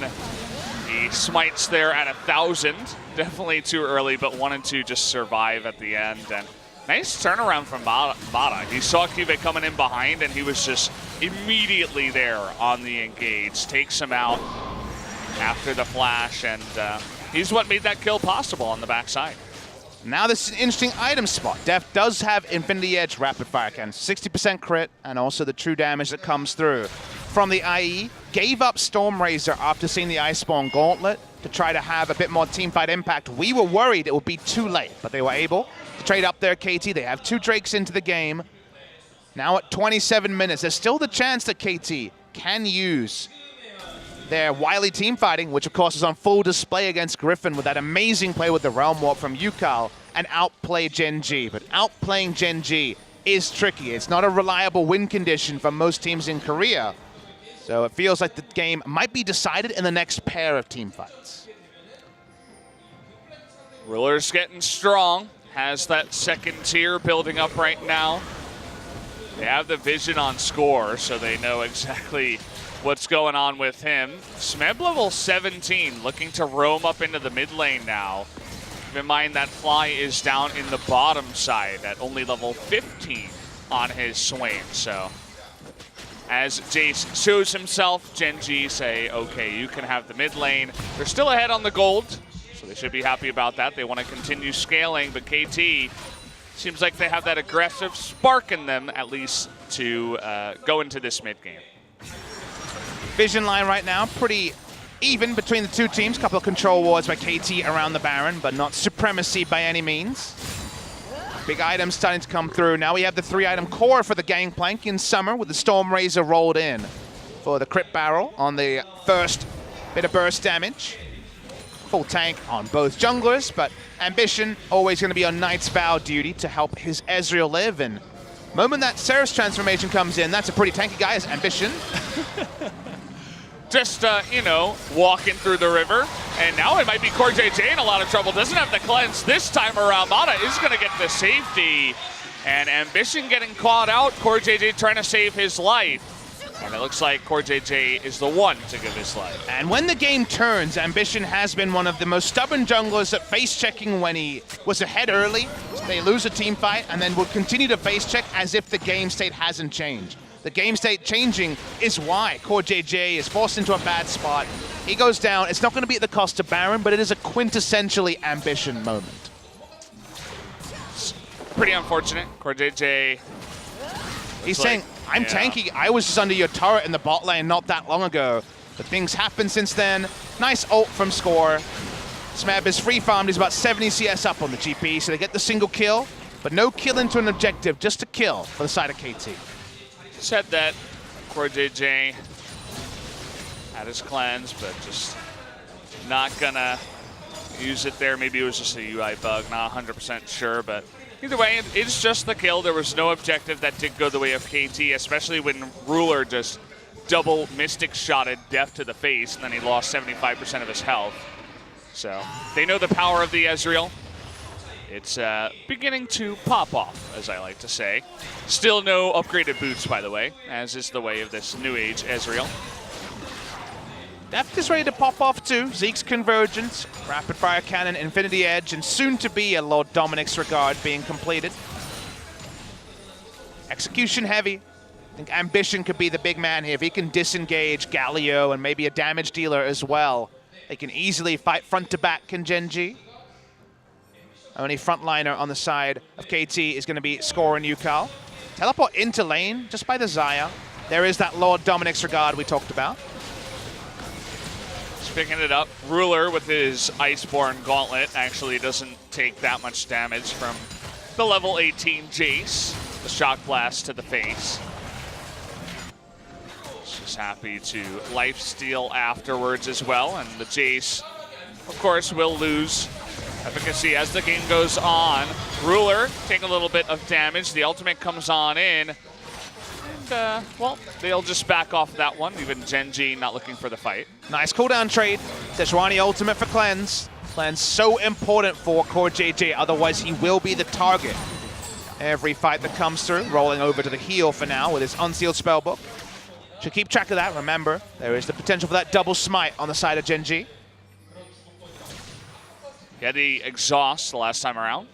He smites there at 1,000. Definitely too early, but wanted to just survive at the end. And nice turnaround from Bada. He saw Cube coming in behind, and he was just immediately there on the engage. Takes him out after the flash, and he's what made that kill possible on the backside. Now this is an interesting item spot. Def does have Infinity Edge rapid fire cannon, 60% crit, and also the true damage that comes through from the IE. Gave up Stormrazor after seeing the Iceborne Gauntlet to try to have a bit more teamfight impact. We were worried it would be too late, but they were able to trade up their KT. They have 2 Drakes into the game. Now at 27 minutes, there's still the chance that KT can use their wily team fighting, which of course is on full display against Griffin with that amazing play with the Realm Warp from UCal, and outplay Gen G. But outplaying Gen G is tricky. It's not a reliable win condition for most teams in Korea. So it feels like the game might be decided in the next pair of team fights. Ruler's getting strong. Has that second tier building up right now. They have the vision on score, so they know exactly what's going on with him. Smeb level 17, looking to roam up into the mid lane now. Keep in mind that Fly is down in the bottom side at only level 15 on his Swain. So as Jace shows himself, Gen G say, okay, you can have the mid lane. They're still ahead on the gold, so they should be happy about that. They want to continue scaling, but KT seems like they have that aggressive spark in them, at least, to go into this mid game. Vision line right now, pretty even between the two teams. Couple of control wards by KT around the Baron, but not supremacy by any means. Big items starting to come through. Now we have the 3-item core for the Gangplank in Summer with the Storm Razor rolled in for the crit barrel on the first bit of burst damage. Full tank on both junglers, but Ambition always going to be on Knight's Vow duty to help his Ezreal live. And moment that Ceres transformation comes in, that's a pretty tanky guy as Ambition. Just, you know, walking through the river. And now it might be CoreJJ in a lot of trouble. Doesn't have the cleanse this time around. Mata is going to get the safety. And Ambition getting caught out. CoreJJ trying to save his life. And it looks like CoreJJ is the one to give his life. And when the game turns, Ambition has been one of the most stubborn junglers at face checking when he was ahead early. They lose a team fight and then will continue to face check as if the game state hasn't changed. The game state changing is why CoreJJ is forced into a bad spot. He goes down. It's not going to be at the cost of Baron, but it is a quintessentially Ambition moment. It's pretty unfortunate. CoreJJ. He's saying, I'm tanky. I was just under your turret in the bot lane not that long ago. But things happen since then. Nice ult from Score. Smeb is free farmed. He's about 70 CS up on the GP, so they get the single kill. But no kill into an objective, just a kill for the side of KT. Said that CoreJJ had his cleanse, but just not gonna use it there. Maybe it was just a UI bug, not 100% sure, but either way, it's just the kill. There was no objective that did go the way of KT, especially when Ruler just double Mystic shotted Death to the face, and then he lost 75% of his health. So they know the power of the Ezreal. It's beginning to pop off, as I like to say. Still no upgraded boots, by the way, as is the way of this new age Ezreal. Deft is ready to pop off too. Zeke's Convergence, Rapid Fire Cannon, Infinity Edge, and soon to be a Lord Dominic's Regard being completed. Execution heavy. I think Ambition could be the big man here. If he can disengage Galio and maybe a damage dealer as well, they can easily fight front to back, can Gen G. Only frontliner on the side of KT is going to be Score and Yukal. Teleport into lane just by the Xayah. There is that Lord Dominic's Regard we talked about. Just picking it up. Ruler with his Iceborne Gauntlet actually doesn't take that much damage from the level 18 Jace. The Shock Blast to the face. She's happy to lifesteal afterwards as well. And the Jace, of course, will lose efficacy as the game goes on. Ruler taking a little bit of damage. The ultimate comes on in. And, well, they'll just back off that one. Even Gen G not looking for the fight. Nice cooldown trade. Sejuani ultimate for Cleanse. Cleanse so important for CoreJJ, otherwise he will be the target. Every fight that comes through, rolling over to the heal for now with his Unsealed Spellbook. Should keep track of that. Remember, there is the potential for that double smite on the side of Gen G. He had the exhaust the last time around.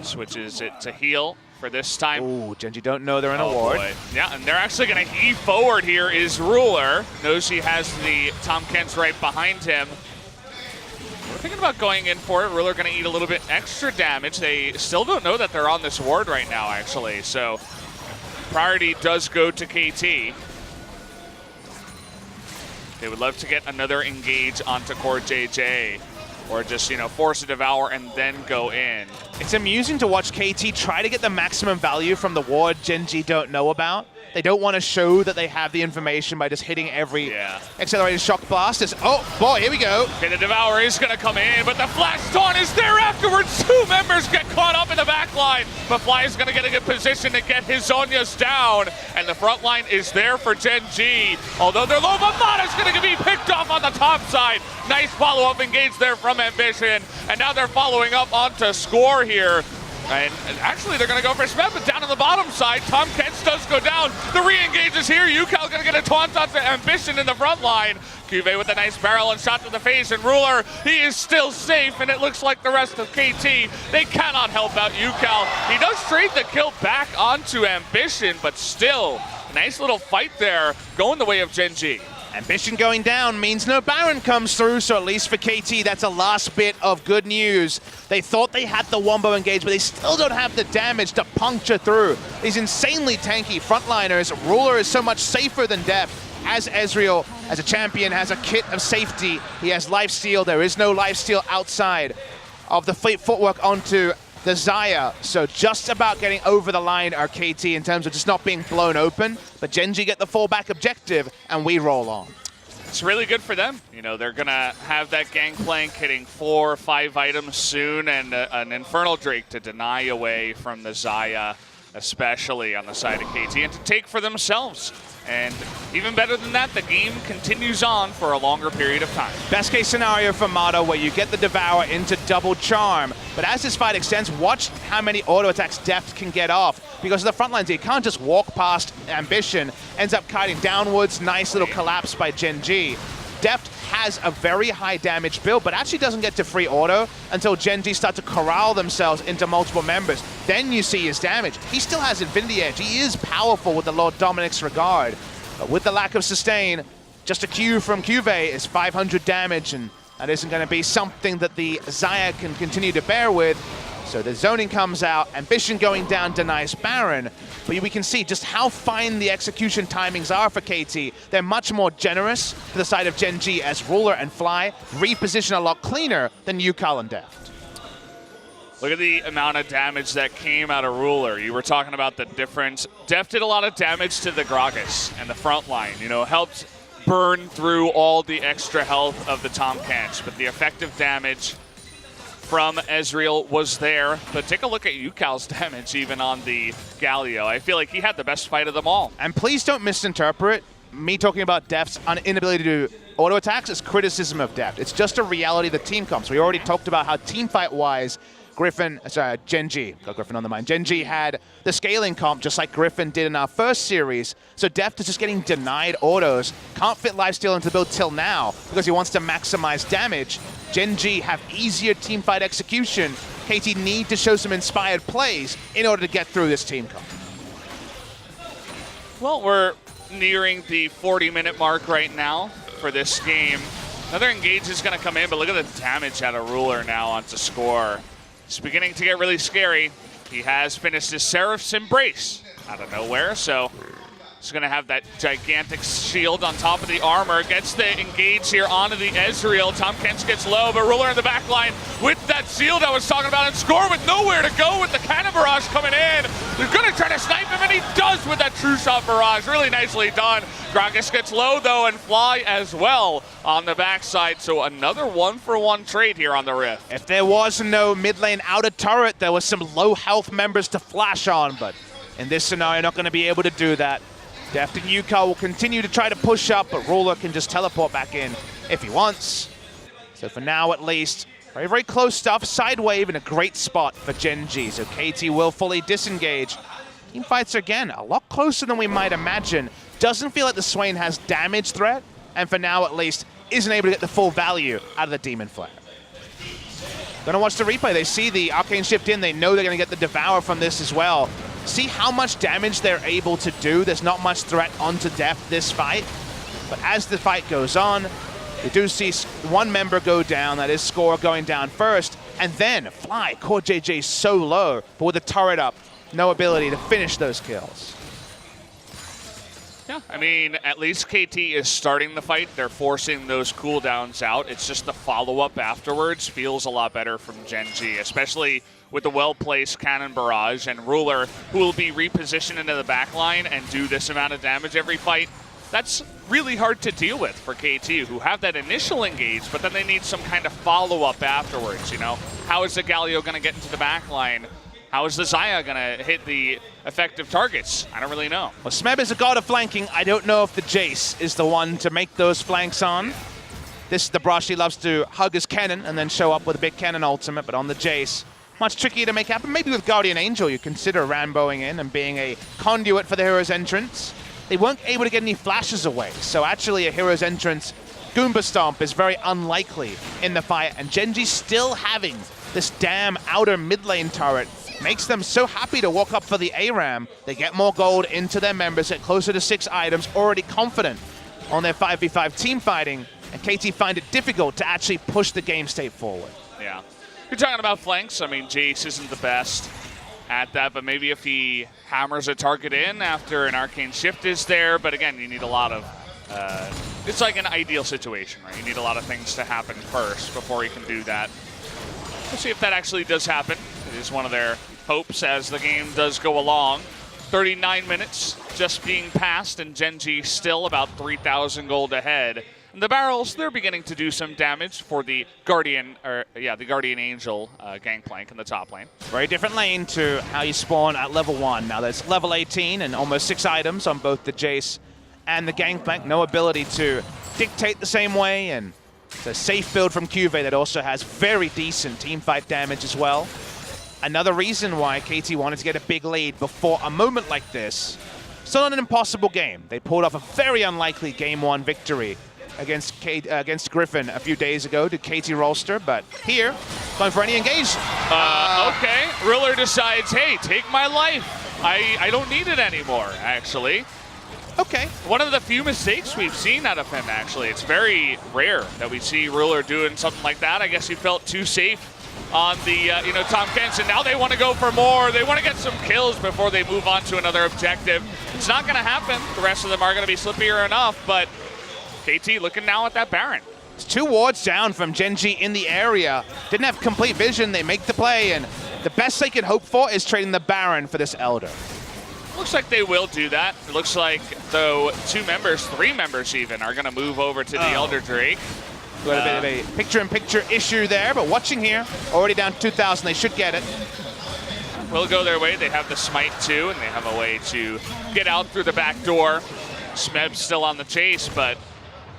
Switches it to heal for this time. Ooh, Gen G don't know they're in a ward. Boy. Yeah, and they're actually going to heave forward here is Ruler. Knows he has the Tom Kent's right behind him. We're thinking about going in for it. Ruler going to eat a little bit extra damage. They still don't know that they're on this ward right now, actually. So priority does go to KT. They would love to get another engage onto CoreJJ. Or just, you know, force a devour and then go in. It's amusing to watch KT try to get the maximum value from the ward Gen G don't know about. They don't want to show that they have the information by just hitting every accelerated shock blast. Oh boy, here we go. Okay, the devour is going to come in, but the flash taunt is there afterwards. Two members get caught up in the back line, but Fly is going to get a good position to get his Zhonya's down, and the front line is there for Gen G. Although they're low, but Mata's going to be picked off on the top side. Nice follow-up engage there from Ambition, and now they're following up onto Score here. And actually, they're going to go for Smet, but down on the bottom side, Tom Kents does go down. The re-engage is here. UCal going to get a taunt onto Ambition in the front line. Cuvée with a nice barrel and shot to the face, and Ruler, he is still safe, and it looks like the rest of KT, they cannot help out UCal. He does trade the kill back onto Ambition, but still, nice little fight there, going the way of Gen G. Ambition going down means no Baron comes through, so at least for KT, that's a last bit of good news. They thought they had the Wombo engage, but they still don't have the damage to puncture through these insanely tanky frontliners. Ruler is so much safer than Deft, as Ezreal, as a champion, has a kit of safety. He has lifesteal. There is no lifesteal outside of the fleet footwork onto the Xayah, so just about getting over the line are KT in terms of just not being blown open, but Gen G get the fallback objective, and we roll on. It's really good for them. You know, they're going to have that Gangplank hitting 4 or 5 items soon, and an Infernal Drake to deny away from the Xayah, especially on the side of KT, and to take for themselves. And even better than that, the game continues on for a longer period of time. Best case scenario for Mata, where you get the Devour into double charm. But as this fight extends, watch how many auto attacks Deft can get off. Because of the front lines, he can't just walk past Ambition. Ends up kiting downwards. Nice little collapse by Gen G. Deft has a very high damage build, but actually doesn't get to free auto until Gen G start to corral themselves into multiple members. Then you see his damage. He still has Infinity Edge. He is powerful with the Lord Dominic's regard. But with the lack of sustain, just a Q from Cuvée is 500 damage, and that isn't going to be something that the Xayah can continue to bear with. So the zoning comes out, Ambition going down denies Baron, but we can see just how fine the execution timings are for KT. They're much more generous to the side of Gen G as Ruler and Fly reposition a lot cleaner than UCal and Deft. Look at the amount of damage that came out of Ruler. You were talking about the difference. Deft did a lot of damage to the Gragas and the front line, you know, helped burn through all the extra health of the Tahm Kench, but the effective damage from Ezreal was there. But take a look at UCal's damage even on the Galio. I feel like he had the best fight of them all. And please don't misinterpret me talking about Deft's inability to do auto attacks as criticism of Deft. It's just a reality of the team comps. We already talked about how team fight-wise, Gen G, got Griffin on the mind. Gen G had the scaling comp just like Griffin did in our first series. So Deft is just getting denied autos. Can't fit lifesteal into the build till now because he wants to maximize damage. Gen G have easier team fight execution. KT need to show some inspired plays in order to get through this team comp. Well, we're nearing the 40-minute mark right now for this game. Another engage is going to come in, but look at the damage out of Ruler now onto Score. It's beginning to get really scary. He has finished his Seraph's Embrace out of nowhere, so he's going to have that gigantic shield on top of the armor. Gets the engage here onto the Ezreal. Tahm Kench gets low, but Ruler in the back line with that shield I was talking about, and Score with nowhere to go with the Cannon Barrage coming in. They're going to try to snipe him, and he does with that True Shot Barrage. Really nicely done. Gragas gets low, though, and Fly as well on the backside. So another 1-for-1 trade here on the Rift. If there was no mid lane outer turret, there was some low health members to flash on, but in this scenario, not going to be able to do that. Deft and UCal will continue to try to push up, but Ruler can just teleport back in if he wants. So for now, at least, very, very close stuff. Side wave in a great spot for Gen G. So KT will fully disengage. Team fights again a lot closer than we might imagine. Doesn't feel like the Swain has damage threat, and for now at least, isn't able to get the full value out of the Demon Flare. Gonna watch the replay. They see the Arcane Shift in. They know they're gonna get the Devour from this as well. See how much damage they're able to do. There's not much threat onto Deft this fight, but as the fight goes on, we do see one member go down. That is Score going down first, and then Fly, Core JJ so low, but with the turret up, no ability to finish those kills. Yeah, I mean, at least KT is starting the fight. They're forcing those cooldowns out. It's just the follow-up afterwards feels a lot better from Gen G, especially with the well-placed Cannon Barrage and Ruler, who will be repositioned into the backline and do this amount of damage every fight. that's really hard to deal with for KT, who have that initial engage, but then they need some kind of follow-up afterwards, you know? How is the Galio going to get into the back line? How is the Xayah going to hit the effective targets? I don't really know. Well, Smeb is a god of flanking. I don't know if the Jace is the one to make those flanks on. This is the brush. He loves to hug his cannon and then show up with a big cannon ultimate, but on the Jace, much trickier to make happen. Maybe with Guardian Angel, you consider Ramboing in and being a conduit for the hero's entrance. They weren't able to get any flashes away, so actually a hero's entrance Goomba Stomp is very unlikely in the fight, and Gen.G still having this damn outer mid lane turret makes them so happy to walk up for the ARAM. They get more gold into their members, get closer to 6 items, already confident on their 5v5 team fighting, and KT find it difficult to actually push the game state forward. Yeah. You're talking about flanks. I mean, Jace isn't the best at that, but maybe if he hammers a target in after an arcane shift is there, but again, you need a lot of, it's like an ideal situation, right? You need a lot of things to happen first before you can do that. We'll see if that actually does happen. It is one of their hopes as the game does go along. 39 minutes just being passed, and Gen.G still about 3,000 gold ahead. And the barrels, they're beginning to do some damage for the Guardian, the Guardian Angel gangplank in the top lane. Very different lane to how you spawn at level 1. Now there's level 18 and almost 6 items on both the Jace and the gangplank. No ability to dictate the same way, and it's a safe build from Cuvée that also has very decent teamfight damage as well. Another reason why KT wanted to get a big lead before a moment like this. Still not an impossible game. They pulled off a very unlikely Game 1 victory against Griffin a few days ago to KT Rolster, but here, going for any engage. Okay, Ruler decides, hey, take my life. I don't need it anymore, actually. Okay. One of the few mistakes we've seen out of him, actually. It's very rare that we see Ruler doing something like that. I guess he felt too safe on the, Tom Kenson. Now they want to go for more. They want to get some kills before they move on to another objective. It's not going to happen. The rest of them are going to be slippier enough, but KT looking now at that Baron. It's 2 wards down from Gen.G in the area. Didn't have complete vision. They make the play, and the best they can hope for is trading the Baron for this Elder. Looks like they will do that. It looks like, though, 2 members, 3 members even, are going to move over to the Elder Drake. Got a bit of a picture-in-picture issue there, but watching here, already down 2,000. They should get it. Will go their way. They have the smite too, and they have a way to get out through the back door. Smeb's still on the chase, but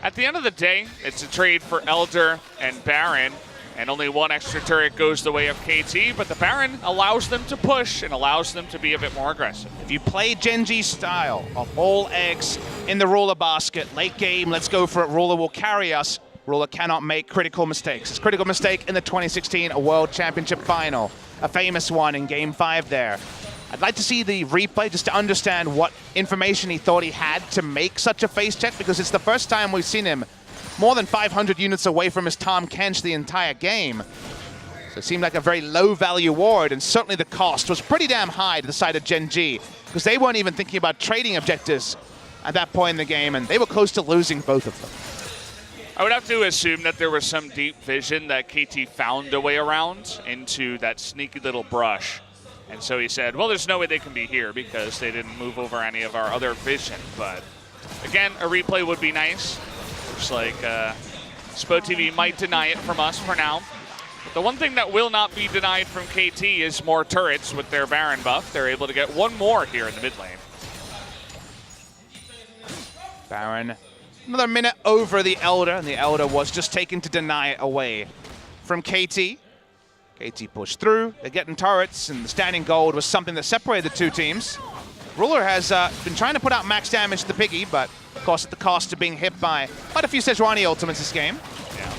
at the end of the day, it's a trade for Elder and Baron, and only 1 extra turret goes the way of KT, but the Baron allows them to push and allows them to be a bit more aggressive. If you play Gen.G style of all eggs in the Ruler basket, late game, let's go for it, Ruler will carry us. Ruler cannot make critical mistakes. His critical mistake in the 2016 World Championship Final, a famous one in Game 5 there. I'd like to see the replay just to understand what information he thought he had to make such a face check, because it's the first time we've seen him more than 500 units away from his Tahm Kench the entire game. So it seemed like a very low-value ward, and certainly the cost was pretty damn high to the side of Gen.G, because they weren't even thinking about trading objectives at that point in the game, and they were close to losing both of them. I would have to assume that there was some deep vision that KT found a way around into that sneaky little brush. And so he said, well, there's no way they can be here because they didn't move over any of our other vision. But again, a replay would be nice. Looks like SpoTV might deny it from us for now. But the one thing that will not be denied from KT is more turrets with their Baron buff. They're able to get 1 more here in the mid lane. Baron, another minute over the Elder, and the Elder was just taken to deny it away from KT. KT pushed through, they're getting turrets, and the standing gold was something that separated the 2 teams. Ruler has been trying to put out max damage to the Piggy, but of course at the cost of being hit by quite a few Sejuani ultimates this game. Yeah.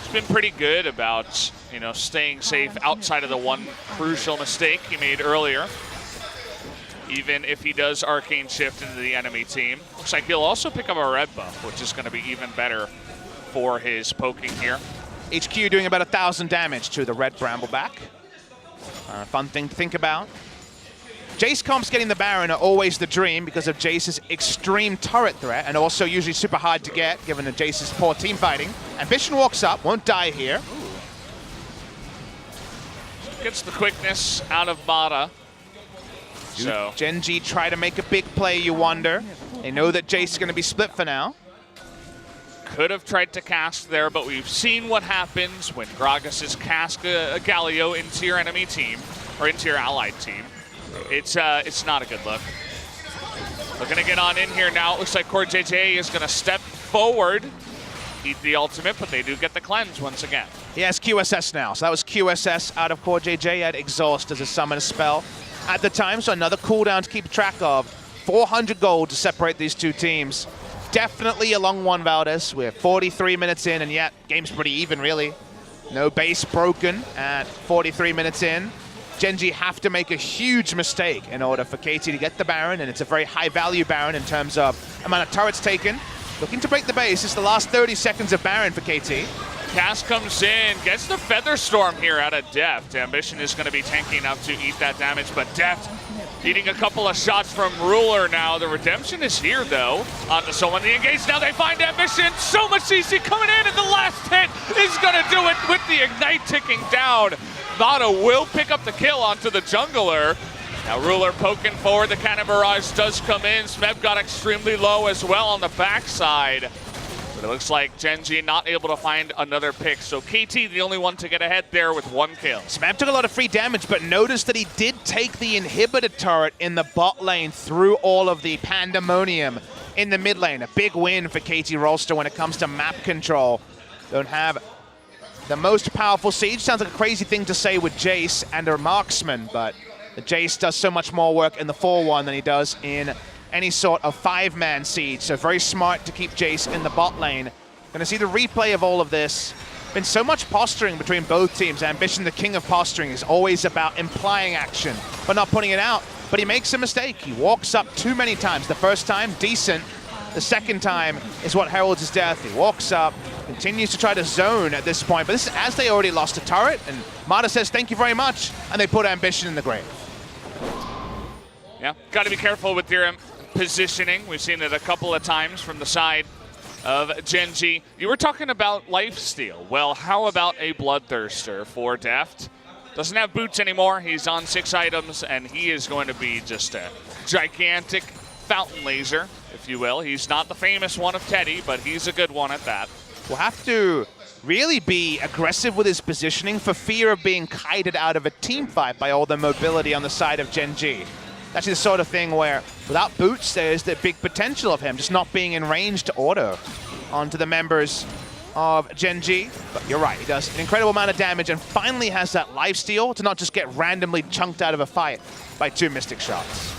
He's been pretty good about, staying safe outside of the one crucial mistake he made earlier. Even if he does arcane shift into the enemy team. Looks like he'll also pick up a red buff, which is going to be even better for his poking here. HQ doing about 1,000 damage to the red Brambleback. Fun thing to think about. Jace comps getting the Baron are always the dream because of Jace's extreme turret threat, and also usually super hard to get given that Jace's poor team fighting. Ambition walks up, won't die here. Gets the quickness out of Mata. So Gen.G try to make a big play, you wonder. They know that Jace is going to be split for now. Could have tried to cast there, but we've seen what happens when Gragas' cast a Galio into your enemy team, or into your allied team. It's not a good look. Looking to get on in here now. It looks like CoreJJ is going to step forward, eat the ultimate, but they do get the cleanse once again. He has QSS now, so that was QSS out of CoreJJ. He had Exhaust as a summon spell at the time, so another cooldown to keep track of. 400 gold to separate these two teams. Definitely a long one, Valdez. We're 43 minutes in, and yet game's pretty even, really. No base broken at 43 minutes in. Gen.G have to make a huge mistake in order for KT to get the Baron, and it's a very high-value Baron in terms of amount of turrets taken. Looking to break the base. It's the last 30 seconds of Baron for KT. Cass comes in, gets the Feather Storm here out of Deft. Ambition is going to be tanky enough to eat that damage, but Deft eating a couple of shots from Ruler now. The redemption is here, though. Onto someone, the engage. Now they find Ambition. So much CC coming in, and the last hit is going to do it with the Ignite ticking down. Vada will pick up the kill onto the jungler. Now Ruler poking forward. The Cannon Barrage does come in. Smeb got extremely low as well on the backside. But it looks like Gen.G not able to find another pick. So KT the only one to get ahead there with one kill. Smeb took a lot of free damage, but notice that he did take the inhibitor turret in the bot lane through all of the pandemonium in the mid lane. A big win for KT Rolster when it comes to map control. Don't have the most powerful siege. Sounds like a crazy thing to say with Jace and a marksman, but the Jace does so much more work in the 4-1 than he does in any sort of 5-man siege. So very smart to keep Jace in the bot lane. Gonna see the replay of all of this. Been so much posturing between both teams. Ambition, the king of posturing, is always about implying action, but not putting it out. But he makes a mistake. He walks up too many times. The first time, decent. The second time is what heralds his death. He walks up, continues to try to zone at this point, but this is as they already lost a turret, and Mata says thank you very much, and they put Ambition in the grave. Yeah, got to be careful with your positioning. We've seen it a couple of times from the side of Gen.G. You were talking about lifesteal. Well, how about a Bloodthirster for Deft? Doesn't have boots anymore. He's on 6 items, and he is going to be just a gigantic fountain laser, if you will. He's not the famous one of Teddy, but he's a good one at that. Will have to really be aggressive with his positioning for fear of being kited out of a team fight by all the mobility on the side of Gen.G. That's the sort of thing where, without boots, there's the big potential of him just not being in range to auto onto the members of Gen.G. But you're right, he does an incredible amount of damage and finally has that lifesteal to not just get randomly chunked out of a fight by 2 Mystic shots.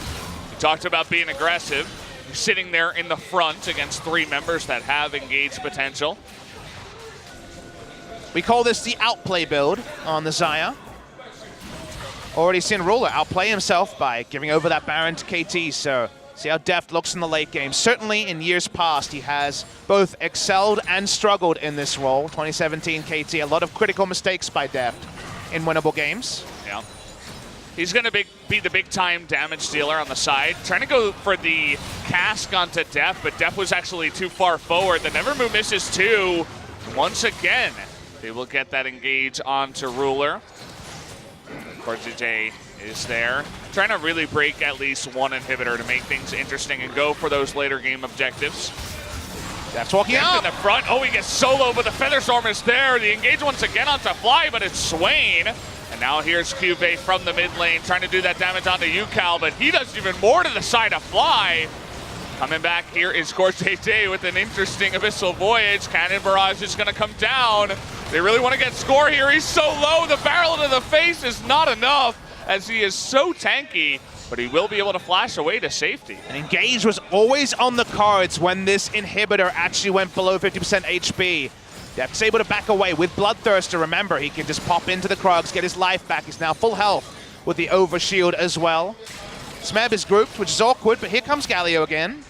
We talked about being aggressive. He's sitting there in the front against 3 members that have engaged potential. We call this the outplay build on the Xayah. Already seen Ruler outplay himself by giving over that Baron to KT, so see how Deft looks in the late game. Certainly in years past, he has both excelled and struggled in this role. 2017 KT, a lot of critical mistakes by Deft in winnable games. Yeah. He's going to be the big-time damage dealer on the side. Trying to go for the cask onto Deft, but Deft was actually too far forward. The Nevermove misses too. Once again, they will get that engage onto Ruler. CoreJJ is there, trying to really break at least one inhibitor to make things interesting and go for those later game objectives. That's walking out in the front. Oh, he gets solo, but the Feather Storm is there. The engage once again onto Fly, but it's Swain. And now here's Cube from the mid lane, trying to do that damage onto Yukal, but he does even more to the side of Fly. Coming back here is CoreJJ with an interesting Abyssal Voyage. Cannon Barrage is going to come down. They really want to get score here. He's so low. The barrel to the face is not enough as he is so tanky, but he will be able to flash away to safety. And engage was always on the cards when this inhibitor actually went below 50% HP. Deft's able to back away with Bloodthirster. Remember, he can just pop into the Krugs, get his life back. He's now full health with the Overshield as well. Smeb is grouped, which is awkward, but here comes Galio again.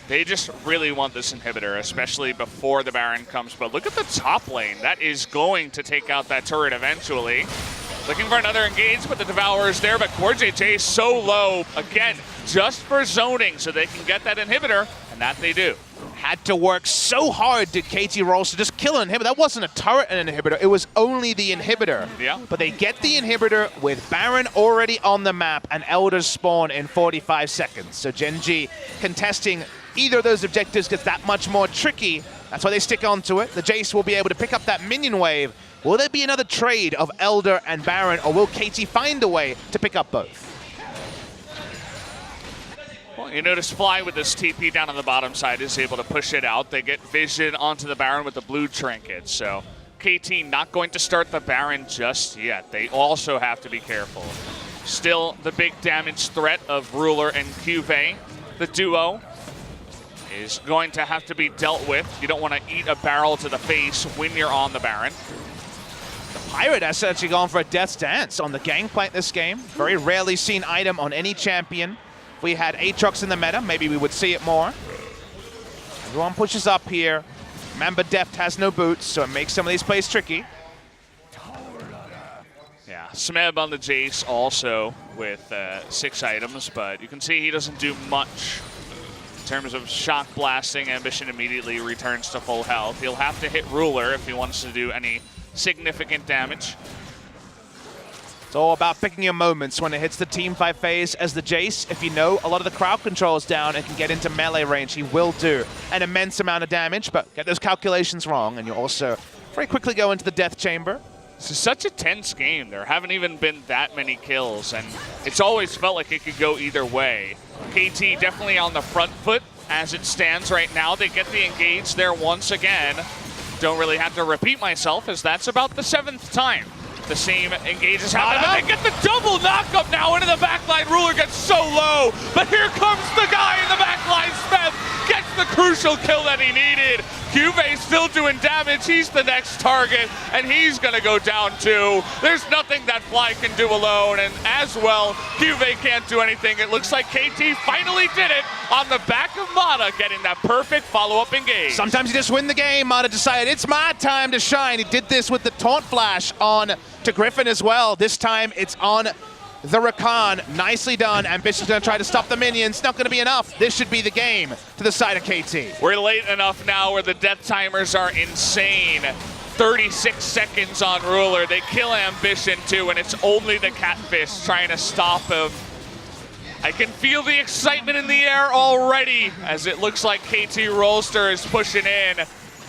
They just really want this inhibitor, especially before the Baron comes. But look at the top lane. That is going to take out that turret eventually. Looking for another engage, but the Devourer is there. But CoreJJ is so low, again, just for zoning, so they can get that inhibitor, and that they do. Had to work so hard to KT Rolster just kill an inhibitor. That wasn't a turret and an inhibitor, it was only the inhibitor. Yeah. But they get the inhibitor with Baron already on the map and Elders spawn in 45 seconds. So Gen.G contesting either of those objectives gets that much more tricky, that's why they stick onto it. The Jace will be able to pick up that minion wave. Will there be another trade of Elder and Baron, or will KT find a way to pick up both? Well, you notice Fly with this TP down on the bottom side is able to push it out. They get vision onto the Baron with the blue trinket, so KT not going to start the Baron just yet. They also have to be careful. Still the big damage threat of Ruler and QV. The duo is going to have to be dealt with. You don't want to eat a barrel to the face when you're on the Baron. The Pirate has actually gone for a Death's Dance on the Gangplank this game. Very rarely seen item on any champion. If we had Aatrox in the meta, maybe we would see it more. Everyone pushes up here. Remember, Deft has no boots, so it makes some of these plays tricky. Yeah, Smeb on the Jace also with 6 items, but you can see he doesn't do much in terms of shock blasting. Ambition immediately returns to full health. He'll have to hit Ruler if he wants to do any significant damage. It's all about picking your moments when it hits the teamfight phase. As the Jace, if you know a lot of the crowd control is down and can get into melee range, he will do an immense amount of damage, but get those calculations wrong, and you'll also very quickly go into the death chamber. This is such a tense game. There haven't even been that many kills, and it's always felt like it could go either way. KT definitely on the front foot as it stands right now. They get the engage there once again. Don't really have to repeat myself, as that's about the 7th time the same engage is happening. But they get the double knockup now into the backline. Ruler gets so low, but here comes the guy in the backline. Smith gets the crucial kill that he needed. QV still doing damage. He's the next target, and he's gonna go down too. There's nothing that Fly can do alone, and as well, QV can't do anything. It looks like KT finally did it on the back of Mata, getting that perfect follow-up engage. Sometimes you just win the game. Mata decided it's my time to shine. He did this with the taunt flash on to Griffin as well. This time it's on the Rakan. Nicely done. Ambition's going to try to stop the minions. Not going to be enough. This should be the game to the side of KT. We're late enough now where the death timers are insane. 36 seconds on Ruler. They kill Ambition too, and it's only the Catfish trying to stop him. I can feel the excitement in the air already as it looks like KT Rolster is pushing in.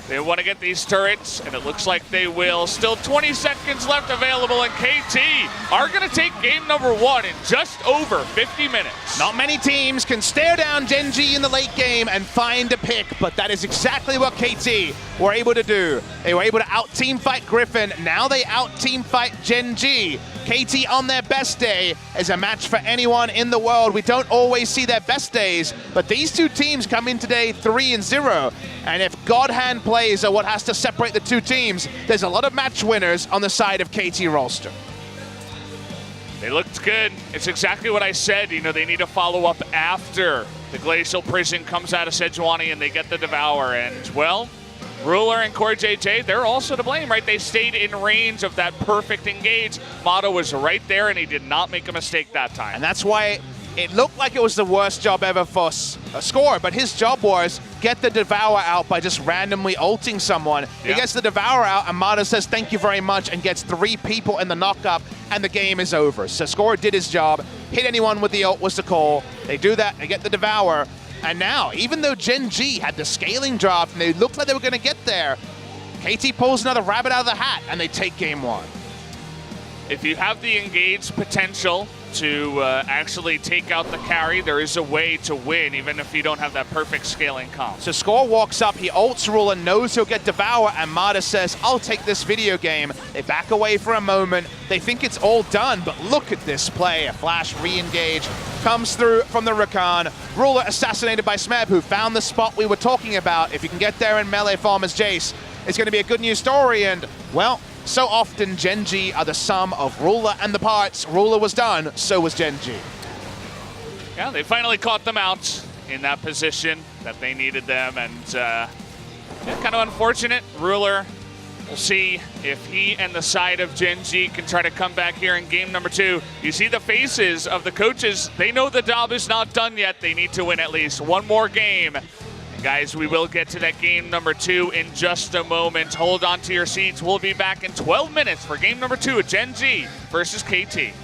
They want to get these turrets, and it looks like they will. Still 20 seconds left available, and KT are going to take game number 1 in just over 50 minutes. Not many teams can stare down Gen G in the late game and find a pick, but that is exactly what KT were able to do. They were able to out-teamfight Griffin. Now they out-teamfight Gen G. KT on their best day is a match for anyone in the world. We don't always see their best days, but these two teams come in today 3-0. And if God Hand plays are what has to separate the two teams, there's a lot of match winners on the side of KT Rolster. They looked good. It's exactly what I said. You know, they need to follow up after the Glacial Prison comes out of Sejuani and they get the Devour. And, well, Ruler and Core JJ, they're also to blame, right? They stayed in range of that perfect engage. Motto was right there, and he did not make a mistake that time. And that's why it looked like it was the worst job ever for Score, but his job was get the Devour out by just randomly ulting someone. Yeah. He gets the Devour out, and Mata says thank you very much and gets 3 people in the knockup, and the game is over. So Score did his job. Hit anyone with the ult was the call. They do that, they get the Devour. And now, even though Gen G had the scaling drop and they looked like they were going to get there, KT pulls another rabbit out of the hat and they take game 1. If you have the engaged potential to actually take out the carry, there is a way to win, even if you don't have that perfect scaling comp. So Score walks up, he ults Ruler, knows he'll get Devour, and Mata says, I'll take this video game. They back away for a moment. They think it's all done, but look at this play. A flash re-engage comes through from the Rakan. Ruler assassinated by Smeb, who found the spot we were talking about. If you can get there in melee form as Jace, it's going to be a good news story, and, well, so often Gen G are the sum of Ruler and the parts. Ruler was done, so was Gen G. Yeah, they finally caught them out in that position that they needed them, and yeah, kind of unfortunate. Ruler, we'll see if he and the side of Gen G can try to come back here in game number 2. You see the faces of the coaches. They know the job is not done yet. They need to win at least one more game. Guys, we will get to that game number 2 in just a moment. Hold on to your seats. We'll be back in 12 minutes for game number 2 of Gen G versus KT.